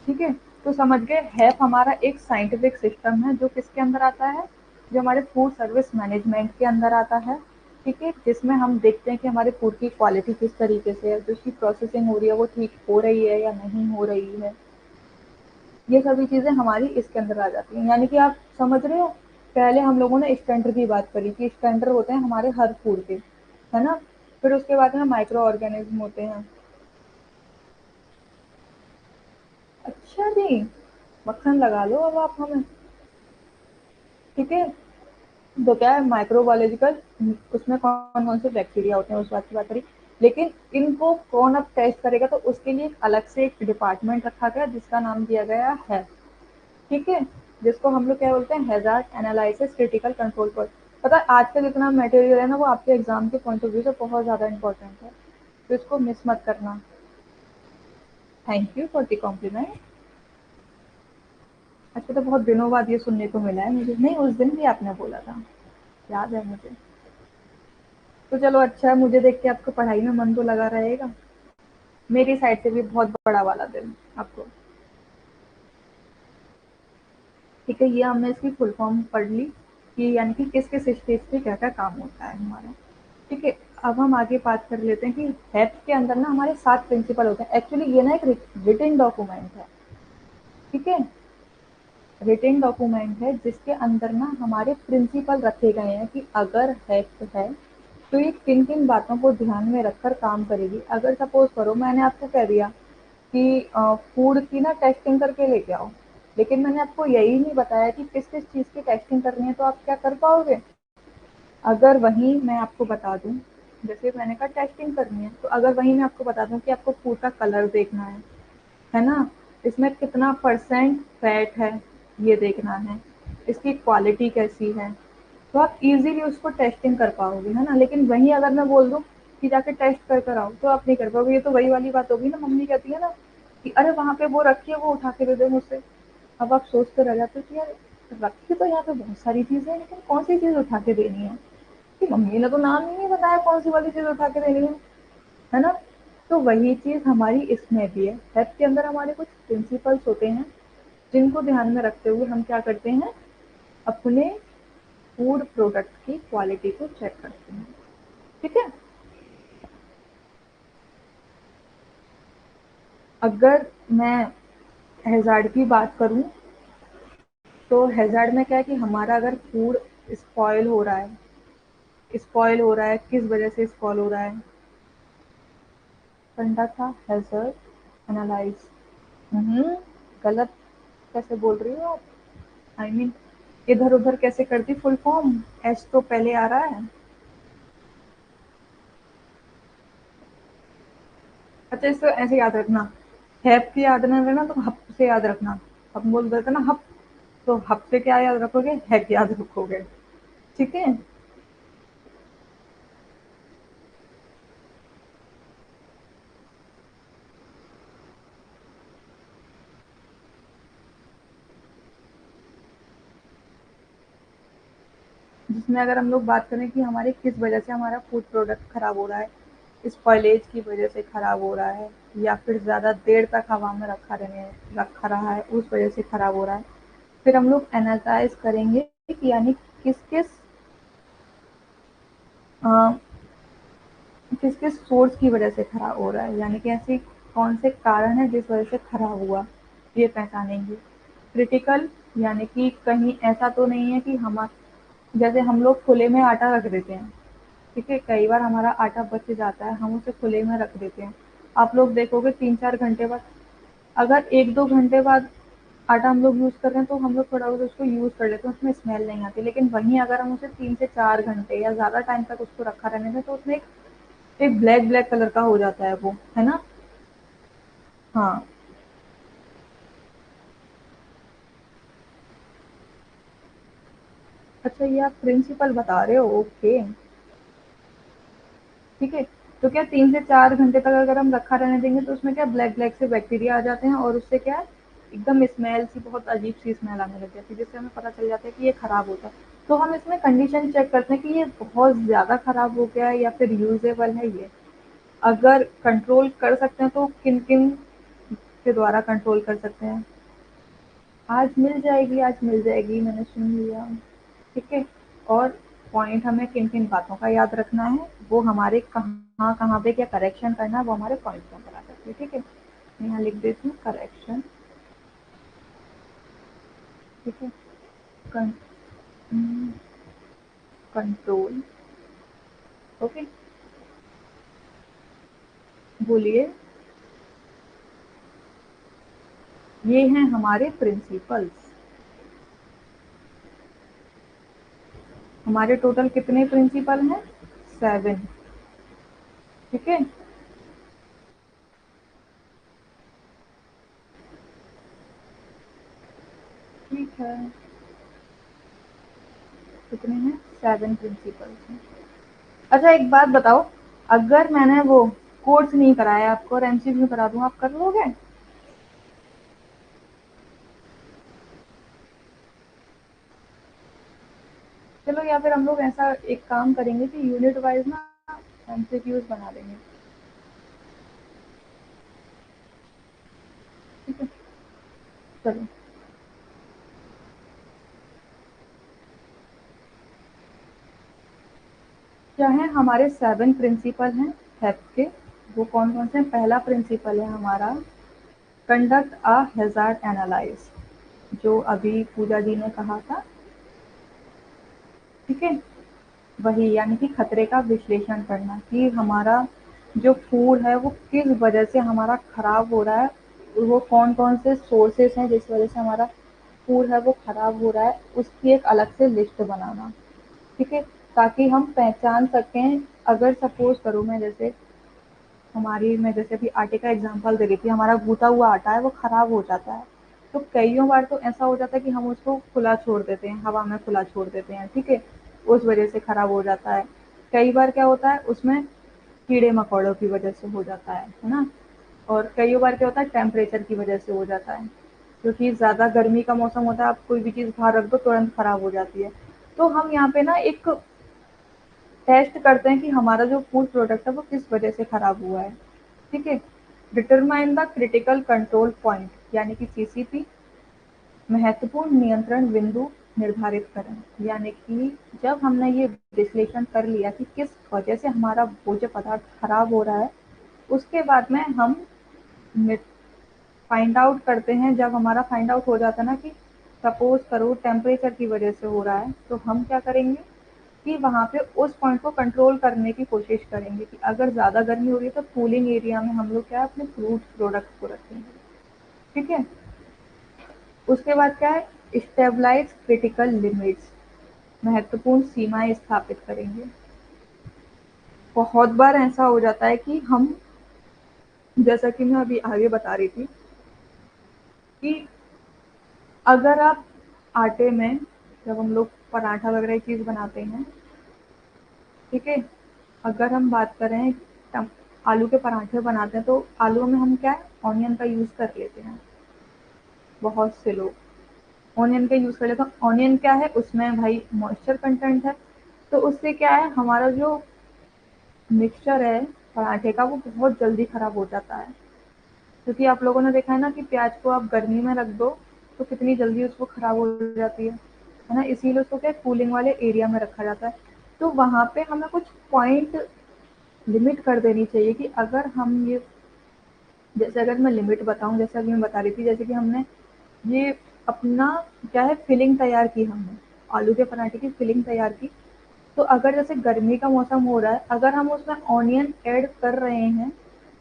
ठीक है, तो समझ गए, हैप हमारा एक साइंटिफिक सिस्टम है जो किसके अंदर आता है? जो हमारे फूड सर्विस मैनेजमेंट के अंदर आता है। ठीक है, जिसमें हम देखते हैं कि हमारे फूड की क्वालिटी किस तरीके से है, जो उसकी प्रोसेसिंग हो रही है वो ठीक हो रही है या नहीं हो रही है। ये सभी चीज़ें हमारी इसके अंदर आ जाती हैं। यानी कि आप समझ रहे हो, पहले हम लोगों ने स्टैंडर्ड की बात करी कि स्टैंडर्ड होते हैं हमारे हर फूड के, है ना? फिर उसके बाद में माइक्रो ऑर्गेनिज्म होते हैं। अच्छा जी, मक्खन लगा लो अब आप हमें। ठीक है, तो क्या है माइक्रोबायोलॉजिकल, उसमें कौन कौन से बैक्टीरिया होते हैं उस बात की बात करी। लेकिन इनको कौन अब टेस्ट करेगा, तो उसके लिए एक अलग से एक डिपार्टमेंट रखा गया जिसका नाम दिया गया है, ठीक है, जिसको हम लोग क्या बोलते हैं, हैजार्ड एनालिसिस क्रिटिकल कंट्रोल पर। पता है आज का जितना मटेरियल है ना वो आपके एग्जाम के पॉइंट ऑफ व्यू से बहुत ज़्यादा इंपॉर्टेंट है, तो इसको मिस मत करना। Thank you for the compliment. अच्छा, तो बहुत दिनों बाद ये सुनने को मिला है मुझे, नहीं उस दिन भी आपने बोला था, याद है मुझे। तो चलो अच्छा है, मुझे देख के आपको पढ़ाई में मन तो लगा रहेगा। मेरी साइड से भी बहुत बड़ा वाला दिन आपको। ठीक है, ये हमने इसकी फुल फॉर्म पढ़ ली कि यानी कि किस किस स्टेज पे क्या क्या काम होता है हमारा। ठीक है, अब हम आगे बात कर लेते हैं कि हेल्थ के अंदर ना हमारे 7 प्रिंसिपल होते हैं। एक्चुअली ये ना एक रिटन डॉक्यूमेंट है, ठीक है, रिटन डॉक्यूमेंट है जिसके अंदर ना हमारे प्रिंसिपल रखे गए हैं कि अगर हेल्थ है तो ये किन किन बातों को ध्यान में रखकर काम करेगी। अगर सपोज करो मैंने आपको कह दिया कि फूड की ना टेस्टिंग करके लेके आओ, लेकिन मैंने आपको यही नहीं बताया कि किस किस चीज़ की टेस्टिंग करनी है, तो आप क्या कर पाओगे। अगर वहीं मैं आपको बता दूं, जैसे मैंने कहा टेस्टिंग करनी है, तो अगर वहीं मैं आपको बता दूं कि आपको फूड का कलर देखना है ना, इसमें कितना परसेंट फैट है ये देखना है, इसकी क्वालिटी कैसी है, तो आप इजीली उसको टेस्टिंग कर पाओगे, है ना। लेकिन वहीं अगर मैं बोल दूं कि जाके टेस्ट कर कर आओ, तो आप नहीं कर पाओगे। ये तो वही वाली बात होगी ना, मम्मी कहती है ना कि अरे वहां पे वो रखी है, वो उठा के दे दे मुझसे। अब आप सोचते रह जाते हो कि यार रखी तो यहाँ पे बहुत सारी चीजें हैं, लेकिन कौन सी चीज उठा के देनी है, कि मम्मी ने तो नाम ही नहीं बताया कौन सी वाली चीज उठा के देनी है ना। तो वही चीज हमारी इसमें भी है। हेल्थ के अंदर हमारे कुछ प्रिंसिपल्स होते हैं जिनको ध्यान में रखते हुए हम क्या करते हैं, अपने फूड प्रोडक्ट की क्वालिटी को चेक करते हैं, ठीक है। अगर मैं हैजार्ड की बात करूं, तो हैजार्ड में क्या है कि हमारा अगर फूड स्पॉइल हो रहा है, स्पॉइल हो रहा है किस वजह से स्पॉइल हो रहा है, फंडा था हैजार्ड एनालाइज। गलत कैसे बोल रही हो आप, आई मीन इधर उधर कैसे करती फुल फॉर्म, एस तो पहले आ रहा है। अच्छा, इसको ऐसे याद रखना, हैप की याद ना रहना तो हप से याद रखना। हम बोल देते ना हप, तो हप से क्या याद रखोगे, हैप याद रखोगे, ठीक है। जिसमें अगर हम लोग बात करें कि हमारे किस वजह से हमारा फूड प्रोडक्ट खराब हो रहा है, स्पॉइलेज की वजह से खराब हो रहा है, या फिर ज़्यादा देर तक हवा में रखा रहा है उस वजह से खराब हो रहा है। फिर हम लोग एनालाइज करेंगे कि यानी किस किस किस किस सोर्स की वजह से खराब हो रहा है, यानी कि ऐसे कौन से कारण है जिस वजह से खराब हुआ, ये पहचानेंगे। क्रिटिकल, यानी कि कहीं ऐसा तो नहीं है कि हम, जैसे हम लोग खुले में आटा रख देते हैं, ठीक है, कई बार हमारा आटा बच जाता है, हम उसे खुले में रख देते हैं। आप लोग देखोगे 3-4 घंटे बाद, अगर 1-2 घंटे बाद आटा हम लोग यूज़ कर रहे हैं, तो हम लोग थोड़ा बहुत उसको यूज़ कर लेते हैं, उसमें स्मेल नहीं आती। लेकिन वहीं अगर हम उसे 3 से 4 घंटे या ज़्यादा टाइम तक उसको रखा रहने दें, तो उसमें एक ब्लैक ब्लैक कलर का हो जाता है वो, है ना। हाँ, अच्छा ये आप प्रिंसिपल बता रहे हो, ओके, ठीक है। तो क्या 3 से 4 घंटे तक अगर हम रखा रहने देंगे, तो उसमें क्या ब्लैक ब्लैक से बैक्टीरिया आ जाते हैं, और उससे क्या है, एकदम स्मेल सी, बहुत अजीब सी स्मेल आने लग जाती है, जिससे हमें पता चल जाता है कि ये खराब होता है। तो हम इसमें कंडीशन चेक करते हैं कि ये बहुत ज़्यादा खराब हो गया है या फिर यूजेबल है ये। अगर कंट्रोल कर सकते हैं तो किन किन के द्वारा कंट्रोल कर सकते हैं। आज मिल जाएगी, आज मिल जाएगी, मैंने सुन लिया, ठीक है। और पॉइंट हमें किन किन बातों का याद रखना है, वो हमारे कहाँ कहाँ पे क्या करेक्शन करना है, वो हमारे पॉइंट के ऊपर आ जाती है। ठीक है, यहाँ लिख देती हूँ करेक्शन। ठीक है, कंट्रोल। ओके, बोलिए। ये हैं हमारे प्रिंसिपल्स। हमारे टोटल कितने प्रिंसिपल हैं? 7। ठीक है, ठीक है, कितने हैं? 7 प्रिंसिपल्स हैं। अच्छा एक बात बताओ, अगर मैंने वो कोर्स नहीं कराया आपको और एमसीक्यू करा दूं, आप कर लोगे? चलो, या फिर हम लोग ऐसा एक काम करेंगे कि यूनिट वाइज ना एमसीक्यूज बना देंगे। ठीक है, चलो। क्या है, हमारे 7 प्रिंसिपल हैं हेल्थ के। वो कौन कौन से हैं? पहला प्रिंसिपल है हमारा कंडक्ट अ हैजार्ड एनालाइज, जो अभी पूजा जी ने कहा था। ठीक है, वही यानी कि खतरे का विश्लेषण करना कि हमारा जो फूड है वो किस वजह से हमारा खराब हो रहा है, वो कौन कौन से सोर्सेस हैं जिस वजह से हमारा फूड है वो खराब हो रहा है, उसकी एक अलग से लिस्ट बनाना। ठीक है, ताकि हम पहचान सकें। अगर सपोज करो मैं जैसे अभी आटे का एग्जांपल दे रही थी, हमारा गूथा हुआ आटा है वो खराब हो जाता है। तो कईयों बार तो ऐसा हो जाता है कि हम उसको खुला छोड़ देते हैं, हवा में खुला छोड़ देते हैं। ठीक है, उस वजह से खराब हो जाता है। कई बार क्या होता है उसमें, कीड़े मकोड़ों की वजह से हो जाता है ना। और कई बार क्या होता है टेम्परेचर की वजह से हो जाता है, क्योंकि ज़्यादा गर्मी का मौसम होता है, आप कोई भी चीज़ बाहर रख दो तुरंत खराब हो जाती है। तो हम यहाँ पे ना एक टेस्ट करते हैं कि हमारा जो फूड प्रोडक्ट है वो किस वजह से खराब हुआ है। ठीक है, determine the critical control point यानी कि सीसीपी, महत्वपूर्ण नियंत्रण बिंदु निर्धारित करें। यानी कि जब हमने ये विश्लेषण कर लिया कि किस वजह से हमारा भोज्य पदार्थ खराब हो रहा है, उसके बाद में हम फाइंड आउट करते हैं। जब हमारा फाइंड आउट हो जाता है ना कि सपोज करो टेम्परेचर की वजह से हो रहा है, तो हम क्या करेंगे कि वहाँ पे उस पॉइंट को कंट्रोल करने की कोशिश करेंगे कि अगर ज़्यादा गर्मी हो रही है तो कूलिंग एरिया में हम लोग क्या है अपने फ्रूट प्रोडक्ट को रखेंगे। ठीक है, उसके बाद क्या है, स्टेबलाइज क्रिटिकल लिमिट्स, महत्वपूर्ण सीमाएं स्थापित करेंगे। बहुत बार ऐसा हो जाता है कि हम, जैसा कि मैं अभी आगे बता रही थी, कि अगर आप आटे में, जब हम लोग पराठा वगैरह चीज़ बनाते हैं, ठीक है, अगर हम बात करें आलू के पराठे बनाते हैं तो आलू में हम क्या है ऑनियन का यूज़ कर लेते हैं। बहुत से लोग ऑनियन का यूज़ कर लेते हैं। ऑनियन क्या है, उसमें भाई मॉइस्चर कंटेंट है, तो उससे क्या है हमारा जो मिक्सचर है पराठे का वो बहुत जल्दी खराब हो जाता है। क्योंकि आप लोगों ने देखा है ना कि प्याज को आप गर्मी में रख दो तो कितनी जल्दी उसको खराब हो जाती है ना। इसीलिए उसको क्या कूलिंग वाले एरिया में रखा जाता है। तो वहाँ पे हमें कुछ पॉइंट लिमिट कर देनी चाहिए कि अगर हम ये, जैसे अगर मैं लिमिट बताऊं, जैसे अभी मैं बता रही थी, जैसे कि हमने ये अपना क्या है फिलिंग तैयार की, हमने आलू के पराठे की फिलिंग तैयार की। तो अगर जैसे गर्मी का मौसम हो रहा है, अगर हम उसमें ऑनियन ऐड कर रहे हैं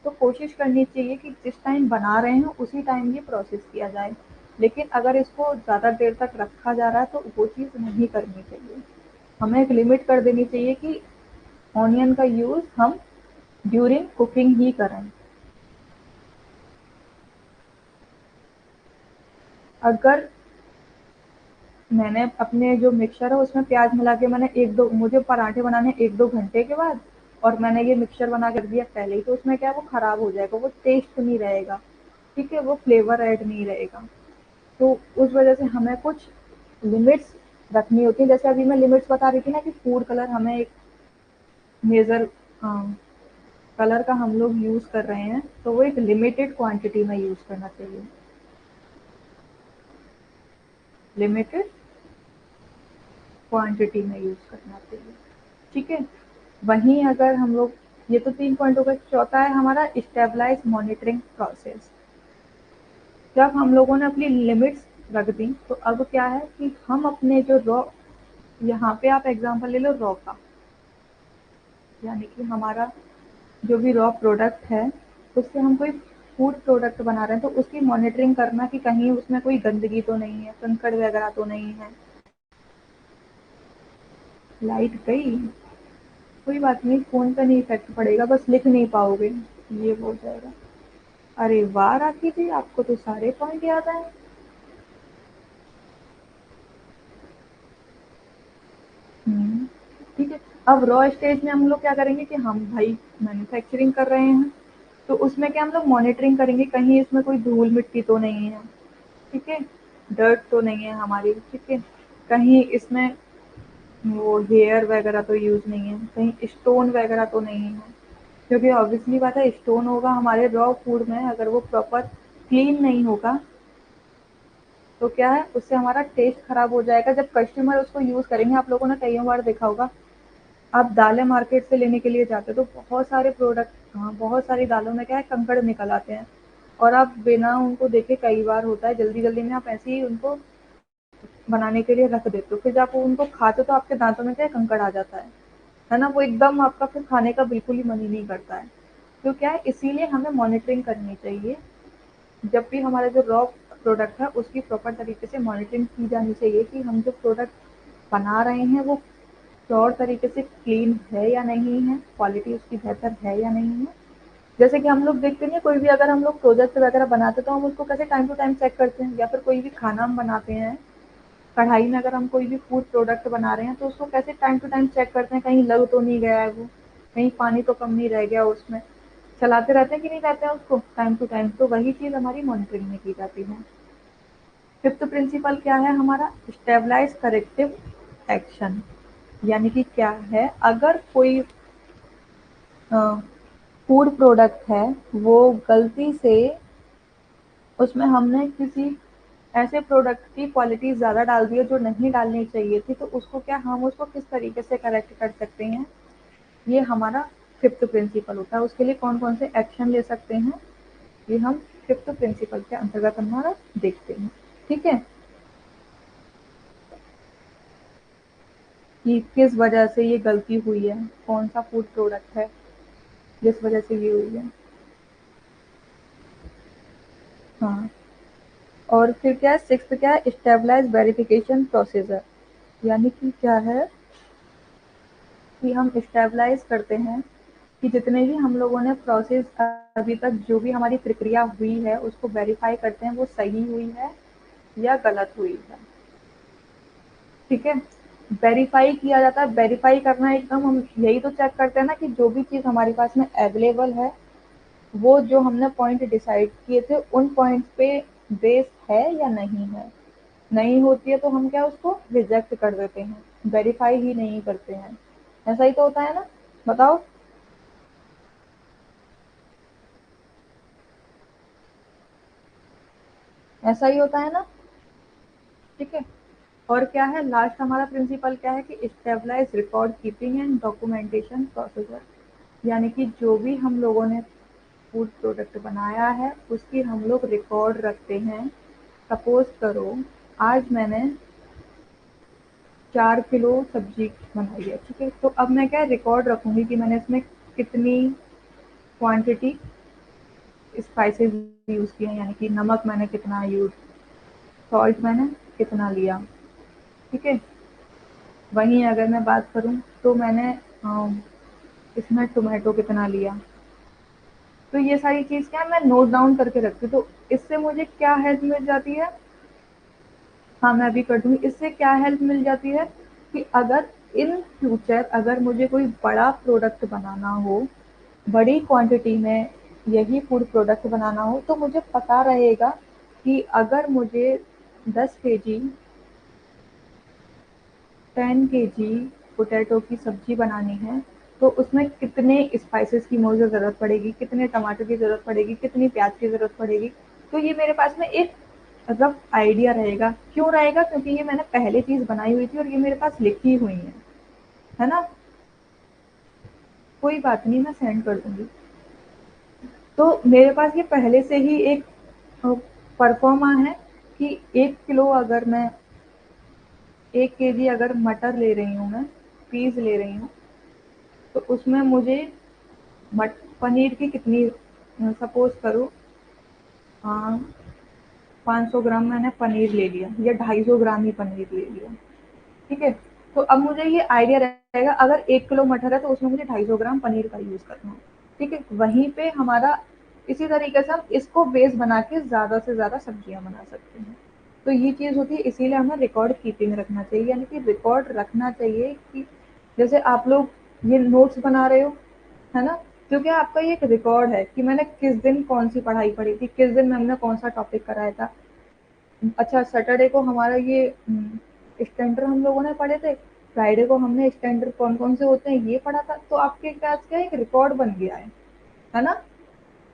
तो कोशिश करनी चाहिए कि जिस टाइम बना रहे हैं उसी टाइम ये प्रोसेस किया जाए। लेकिन अगर इसको ज़्यादा देर तक रखा जा रहा है तो वो चीज़ नहीं करनी चाहिए। हमें एक लिमिट कर देनी चाहिए कि ऑनियन का यूज़ हम ड्यूरिंग कुकिंग ही करें। अगर मैंने अपने जो मिक्सचर है उसमें प्याज मिला के मैंने एक दो, मुझे पराठे बनाने 1-2 घंटे के बाद, और मैंने ये मिक्सचर बना के रख दिया पहले ही, तो उसमें क्या है वो खराब हो जाएगा, वो टेस्ट नहीं रहेगा। ठीक है, वो फ्लेवर ऐड नहीं रहेगा। तो उस वजह से हमें कुछ लिमिट्स रखनी होती है। जैसे अभी मैं लिमिट्स बता रही थी ना कि फूड कलर हमें एक मेजर कलर का हम लोग यूज़ कर रहे हैं, तो वो एक लिमिटेड क्वांटिटी में यूज़ करना चाहिए। लिमिटेड क्वांटिटी में यूज़ करना चाहिए। ठीक है, वहीं अगर हम लोग, ये तो 3 पॉइंट हो गए। चौथा है हमारा स्टेबलाइज मॉनिटरिंग प्रोसेस। जब हम लोगों ने अपनी लिमिट्स रख दी, तो अब क्या है कि हम अपने जो रॉ, यहाँ पे आप एग्जांपल ले लो रॉ का, यानी कि हमारा जो भी रॉ प्रोडक्ट है, उससे हम कोई फूड प्रोडक्ट बना रहे हैं, तो उसकी मॉनिटरिंग करना कि कहीं उसमें कोई गंदगी तो नहीं है, कंकड़ वगैरह तो नहीं है। लाइट गई, कोई बात नहीं, फ़ोन पे नहीं इफ़ेक्ट पड़ेगा, बस लिख नहीं पाओगे, ये हो जाएगा। अरे वाह राखी जी, आपको तो सारे पॉइंट याद आए। हुँ, ठीक है। अब रॉ स्टेज में हम लोग क्या करेंगे कि हम भाई मैन्युफैक्चरिंग कर रहे हैं, तो उसमें क्या हम लोग मॉनिटरिंग करेंगे, कहीं इसमें कोई धूल-मिट्टी तो नहीं है, ठीक है? डर्ट तो नहीं है हमारी, ठीक है? कहीं इसमें वो हेयर वगैरह तो यूज़ नहीं है, कहीं स्टोन वगैरह तो नहीं है, क्योंकि ऑब्वियसली बात है स्टोन होगा हमारे रॉ फूड में, अगर वो प्रॉपर क्लीन नहीं होगा, तो क्या है उससे हमारा टेस्ट खराब हो जाएगा जब कस्टमर उसको यूज़ करेंगे। आप लोगों ने कई बार देखा होगा, आप दालें मार्केट से लेने के लिए जाते हो तो बहुत सारे प्रोडक्ट, हाँ, बहुत सारी दालों में क्या है कंकड़ निकल आते हैं, और आप बिना उनको देखे, कई बार होता है जल्दी जल्दी में आप ऐसे ही उनको बनाने के लिए रख देते हो, फिर जब आप उनको खाते हो तो आपके दांतों में क्या है कंकड़ आ जाता है ना? वो एकदम आपका फिर खाने का बिल्कुल ही मन ही नहीं करता है। तो क्या है, इसीलिए हमें मॉनिटरिंग करनी चाहिए। जब भी हमारा जो रॉ प्रोडक्ट है उसकी प्रॉपर तरीके से मॉनिटरिंग की जानी चाहिए कि हम जो प्रोडक्ट बना रहे हैं वो प्योर तरीके से क्लीन है या नहीं है, क्वालिटी उसकी बेहतर है या नहीं है। जैसे कि हम लोग देखते हैं कोई भी अगर हम लोग प्रोजेक्ट वगैरह बनाते हैं तो हम उसको कैसे टाइम टू टाइम चेक करते हैं, या फिर कोई भी खाना हम बनाते हैं, कढ़ाई में अगर हम कोई भी फूड प्रोडक्ट बना रहे हैं तो उसको कैसे टाइम टू टाइम चेक करते हैं, कहीं लग तो नहीं गया है वो, कहीं पानी तो कम नहीं रह गया उसमें, चलाते रहते हैं कि नहीं रहते हैं उसको टाइम टू टाइम, तो वही चीज़ हमारी मॉनिटरिंग में की जाती है। फिफ्थ प्रिंसिपल क्या है हमारा, स्टेबलाइज करेक्टिव एक्शन। यानी कि क्या है, अगर कोई फूड प्रोडक्ट है, वो गलती से उसमें हमने किसी ऐसे प्रोडक्ट की क्वालिटी ज़्यादा डाल दी है जो नहीं डालनी चाहिए थी, तो उसको क्या, हम उसको किस तरीके से करेक्ट कर सकते हैं, ये हमारा फिफ्थ प्रिंसिपल होता है। उसके लिए कौन कौन से एक्शन ले सकते हैं, ये हम फिफ्थ प्रिंसिपल के अंतर्गत हमारा देखते हैं। ठीक है, कि किस वजह से ये गलती हुई है, कौन सा फूड प्रोडक्ट है जिस वजह से ये हुई है। हाँ, और फिर क्या है, सिक्स्थ क्या है, स्टेबलाइज वेरिफिकेशन प्रोसीजर। यानी कि क्या है कि हम स्टेबलाइज करते हैं कि जितने भी हम लोगों ने प्रोसेस अभी तक जो भी हमारी प्रक्रिया हुई है उसको वेरीफाई करते हैं वो सही हुई है या गलत हुई है। ठीक है, वेरीफाई किया जाता है, वेरीफाई करना एकदम, हम यही तो चेक करते हैं ना कि जो भी चीज़ हमारे पास में अवेलेबल है, वो जो हमने पॉइंट डिसाइड किए थे उन पॉइंट्स पे बेस्ड है या नहीं है। नहीं होती है तो हम क्या उसको रिजेक्ट कर देते हैं, वेरीफाई ही नहीं करते हैं। ऐसा ही तो होता है ना, बताओ। ऐसा ही होता है ना, ठीक है। और क्या है, लास्ट हमारा प्रिंसिपल क्या है कि stabilise record keeping and documentation procedure. यानी कि जो भी हम लोगों ने फूड प्रोडक्ट बनाया है उसकी हम लोग रिकॉर्ड रखते हैं। सपोज करो आज मैंने 4 किलो सब्जी बनाई है, ठीक है, तो अब मैं क्या रिकॉर्ड रखूंगी कि मैंने इसमें कितनी क्वांटिटी स्पाइसेस यूज़ किए हैं, यानी कि नमक मैंने कितना यूज़, सॉल्ट मैंने कितना लिया, ठीक है। वहीं अगर मैं बात करूँ तो मैंने इसमें टोमेटो कितना लिया, तो ये सारी चीज़ क्या है मैं नोट डाउन करके रखती हूँ, तो इससे मुझे क्या हेल्प मिल जाती है। हाँ, मैं अभी कर दूंगी। इससे क्या हेल्प मिल जाती है कि अगर इन फ्यूचर अगर मुझे कोई बड़ा प्रोडक्ट बनाना हो, बड़ी क्वांटिटी में यही फूड प्रोडक्ट बनाना हो, तो मुझे पता रहेगा कि अगर मुझे 10 केजी 10 केजी पोटैटो की सब्जी बनानी है, तो उसमें कितने स्पाइसेस की मुझे ज़रूरत पड़ेगी, कितने टमाटर की ज़रूरत पड़ेगी, कितनी प्याज की ज़रूरत पड़ेगी। तो ये मेरे पास में एक रफ आइडिया रहेगा। क्यों रहेगा? क्योंकि ये मैंने पहले चीज़ बनाई हुई थी और ये मेरे पास लिखी हुई है ना? कोई बात नहीं, मैं सेंड कर दूँगी। तो मेरे पास ये पहले से ही एक परफॉर्मा है कि 1 किलो अगर मैं 1 केजी अगर मटर ले रही हूँ मैं, पीस ले रही हूँ, तो उसमें मुझे पनीर की कितनी, सपोज़ करो 500 ग्राम मैंने पनीर ले लिया या 250 ग्राम ही पनीर ले लिया, ठीक है? तो अब मुझे ये आइडिया रहेगा अगर 1 किलो मटर है तो उसमें मुझे 250 ग्राम पनीर का यूज़ करना है, ठीक है? वहीं पे हमारा इसी तरीके से हम इसको बेस बना के ज़्यादा से ज़्यादा सब्जियाँ बना सकते हैं। तो ये चीज़ होती है, इसीलिए हमें रिकॉर्ड कीपिंग रखना चाहिए, यानी कि रिकॉर्ड रखना चाहिए कि जैसे आप लोग ये नोट्स बना रहे हो, है ना? क्योंकि आपका ये एक रिकॉर्ड है कि मैंने किस दिन कौन सी पढ़ाई पढ़ी थी, किस दिन मैम ने कौन सा टॉपिक कराया था। अच्छा, सैटरडे को हमारा ये स्टैंडर्ड हम लोगों ने पढ़े थे, फ्राइडे को हमने स्टैंडर्ड कौन कौन से होते हैं ये पढ़ा था, तो आपके पास क्या एक रिकॉर्ड बन गया है ना?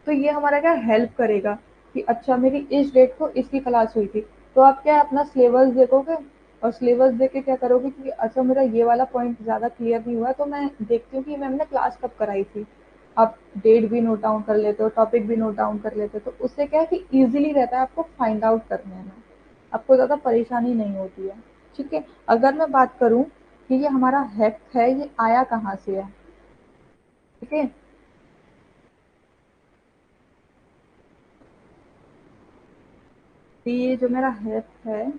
तो ये हमारा क्या हेल्प करेगा कि अच्छा मेरी इस डेट को इसकी क्लास हुई थी, तो आप क्या अपना सिलेबस देखोगे और सिलेबस देख के क्या करोगे कि अच्छा मेरा ये वाला पॉइंट ज़्यादा क्लियर नहीं हुआ, तो मैं देखती हूँ कि मैम ने क्लास कब कराई थी। आप डेट भी नोट डाउन कर लेते हो, टॉपिक भी नोट डाउन कर लेते हो, तो उससे क्या है कि ईजिली रहता है आपको फाइंड आउट करने में, आपको ज़्यादा परेशानी नहीं होती है, ठीक है? अगर मैं बात करूँ कि ये हमारा हैक है, ये आया कहाँ से है, ठीक है? तो ये जो मेरा हैक है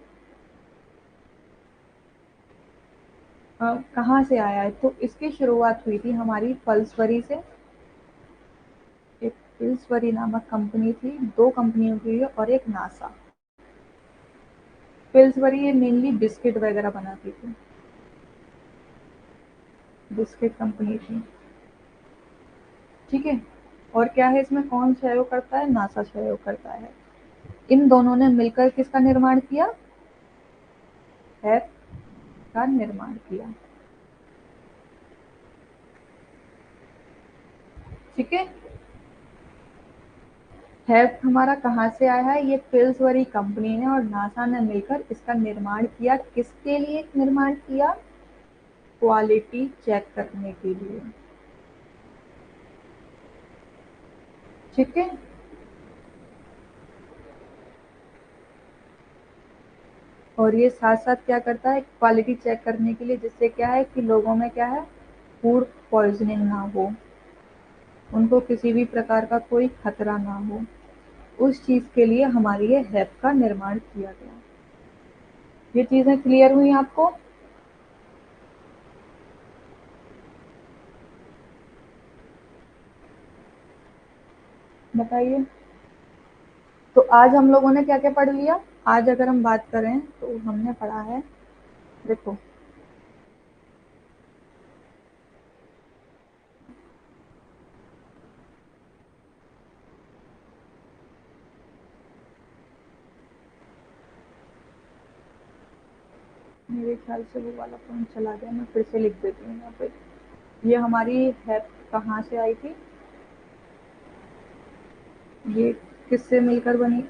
कहाँ से आया है, तो इसकी शुरुआत हुई थी हमारी पल्सवरी से। एक पल्सवरी नामक कंपनी थी, दो कंपनियों की है और एक नासा। पल्सवरी ये मेनली बिस्किट वगैरह बनाती थी, बिस्किट कंपनी थी, ठीक है? और क्या है इसमें, कौन सहयोग करता है? नासा सहयोग करता है। इन दोनों ने मिलकर किसका निर्माण किया? ऐप का निर्माण किया, ठीक है? हैप हमारा कहाँ से आया है? ये पिल्सवरी कंपनी ने और नासा ने मिलकर इसका निर्माण किया। किसके लिए निर्माण किया? क्वालिटी चेक करने के लिए, ठीक है? और ये साथ साथ क्या करता है? क्वालिटी चेक करने के लिए, जिससे क्या है कि लोगों में क्या है, फूड पॉइजनिंग ना हो, उनको किसी भी प्रकार का कोई खतरा ना हो, उस चीज के लिए हमारे ये हैप का निर्माण किया गया। ये चीजें क्लियर हुई आपको? बताइए। तो आज हम लोगों ने क्या क्या पढ़ लिया? आज अगर हम बात करें तो हमने पढ़ा है, देखो, मेरे ख्याल से वो वाला पॉइंट चला गया, मैं फिर से लिख देती हूँ यहाँ पे। ये हमारी हैप कहाँ से आई थी? ये किससे मिलकर बनी?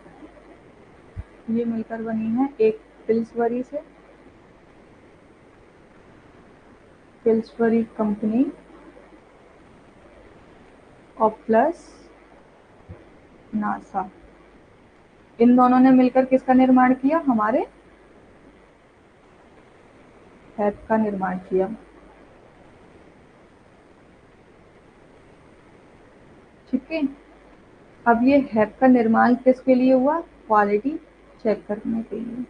ये मिलकर बनी है एक पिल्सबरी से, पिल्सबरी कंपनी और प्लस नासा। इन दोनों ने मिलकर किसका निर्माण किया? हमारे हैप का निर्माण किया, ठीक है? अब ये हैप का निर्माण किसके लिए हुआ? क्वालिटी चेक करने के लिए।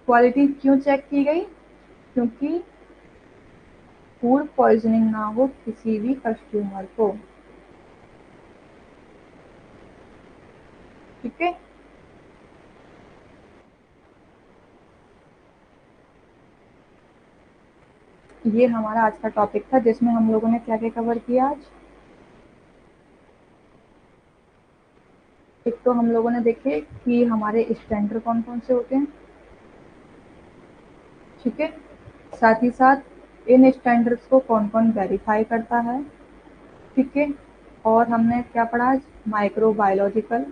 क्वालिटी क्यों चेक की गई? क्योंकि फूड पॉइजनिंग ना हो किसी भी कस्टमर को, ठीक है? ये हमारा आज का टॉपिक था, जिसमें हम लोगों ने क्या क्या कवर किया आज। एक तो हम लोगों ने देखे कि हमारे स्टैंडर्ड कौन कौन से होते हैं, ठीक है? साथ ही साथ इन स्टैंडर्ड्स को कौन कौन वेरीफाई करता है, ठीक है? और हमने क्या पढ़ा आज? Microbiological,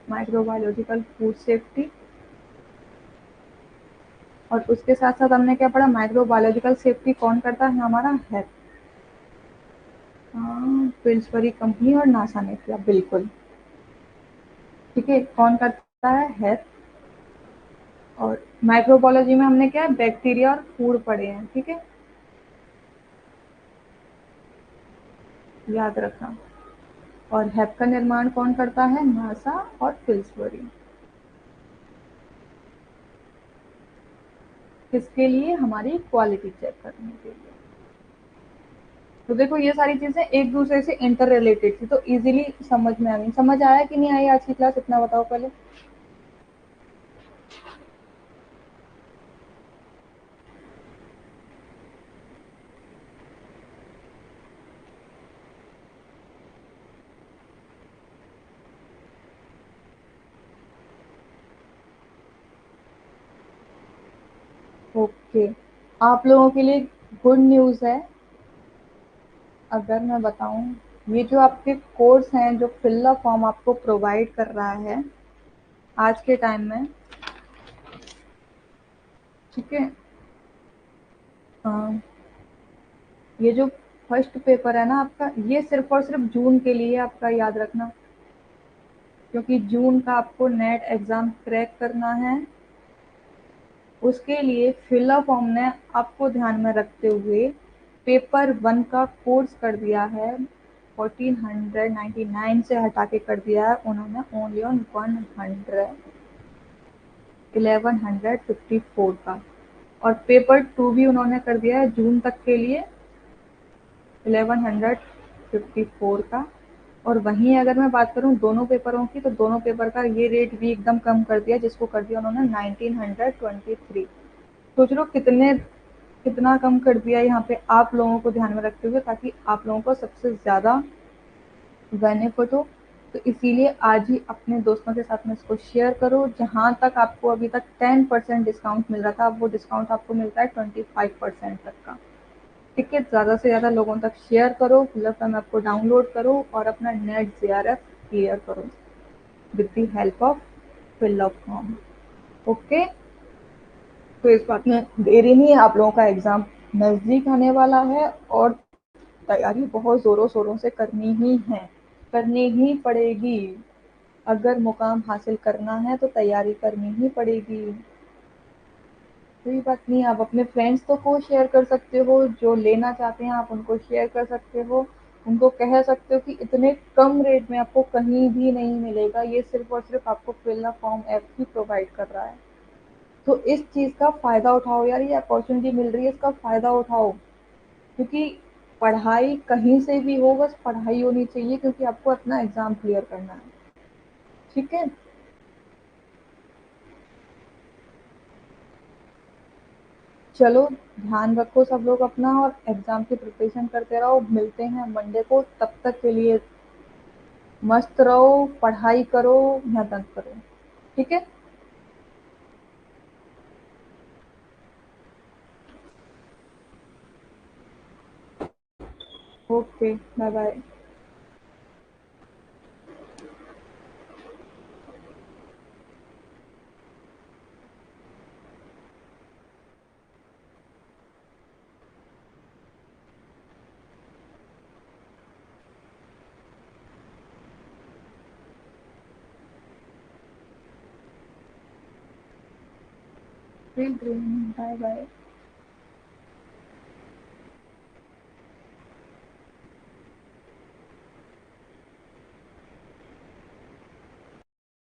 microbiological food safety. और उसके साथ साथ हमने क्या पढ़ा? माइक्रोबायोलॉजिकल सेफ्टी कौन करता है? हमारा है, हाँ, पिल्सबरी कंपनी और नासा ने किया, बिल्कुल। ठीक है, कौन करता है? और माइक्रोबायोलॉजी में हमने क्या है? बैक्टीरिया और फूड पढ़े हैं, ठीक है, याद रखना। और हैप का निर्माण कौन करता है? नासा और पिल्सबरी। किसके लिए? हमारी क्वालिटी चेक करने के लिए। तो देखो ये सारी चीजें एक दूसरे से इंटर रिलेटेड थी, तो इजीली समझ में आ गई। समझ आया कि नहीं आई आज की क्लास? इतना बताओ पहले। ओके, आप लोगों के लिए गुड न्यूज़ है, अगर मैं बताऊं, ये जो आपके कोर्स हैं, जो फिल फॉर्म आपको प्रोवाइड कर रहा है आज के टाइम में, ठीक है, अ, ये जो फर्स्ट पेपर है ना आपका, ये सिर्फ और सिर्फ जून के लिए आपका, याद रखना, क्योंकि जून का आपको नेट एग्जाम क्रैक करना है। उसके लिए फिल फॉर्म ने आपको ध्यान में रखते हुए पेपर 1 का कोर्स कर दिया है, 1499 से हटा के कर दिया है उन्होंने ओनली ऑन 1154 का। और पेपर 2 भी उन्होंने कर दिया है जून तक के लिए 1154 का। और वहीं अगर मैं बात करूं दोनों पेपरों की, तो दोनों पेपर का ये रेट भी एकदम कम कर दिया, जिसको कर दिया उन्होंने 1923। सोच लो कितना कम कर दिया यहाँ पे आप लोगों को ध्यान में रखते हुए, ताकि आप लोगों को सबसे ज़्यादा बेनिफिट हो। तो इसीलिए आज ही अपने दोस्तों के साथ में इसको शेयर करो। जहाँ तक आपको अभी तक 10% डिस्काउंट मिल रहा था, अब वो डिस्काउंट आपको मिलता है 25% तक का। ठीक है, ज़्यादा से ज़्यादा लोगों तक शेयर करो, फिलअप फॉर्म आपको डाउनलोड करो और अपना नेट JRF क्लियर करो with the help of fill up form. Okay, तो इस बात में देरी नहीं है, आप लोगों का एग्ज़ाम नज़दीक आने वाला है और तैयारी बहुत ज़ोरों शोरों से करनी ही है, करनी ही पड़ेगी। अगर मुकाम हासिल करना है तो तैयारी करनी ही पड़ेगी। कोई बात नहीं, आप अपने फ्रेंड्स तो को शेयर कर सकते हो, जो लेना चाहते हैं आप उनको शेयर कर सकते हो, उनको कह सकते हो कि इतने कम रेट में आपको कहीं भी नहीं मिलेगा, ये सिर्फ और सिर्फ आपको फिल फॉर्म ऐप ही प्रोवाइड कर रहा है। तो इस चीज़ का फ़ायदा उठाओ यार, ये अपॉर्चुनिटी मिल रही है, इसका फ़ायदा उठाओ। क्योंकि पढ़ाई कहीं से भी हो, बस पढ़ाई होनी चाहिए, क्योंकि आपको अपना एग्ज़ाम क्लियर करना है। ठीक है, चलो ध्यान रखो सब लोग अपना, और एग्ज़ाम की प्रिपरेशन करते रहो। मिलते हैं मंडे को, तब तक के लिए मस्त रहो, पढ़ाई करो, मेहनत करो। ठीक है, okay, bye bye. Bye bye.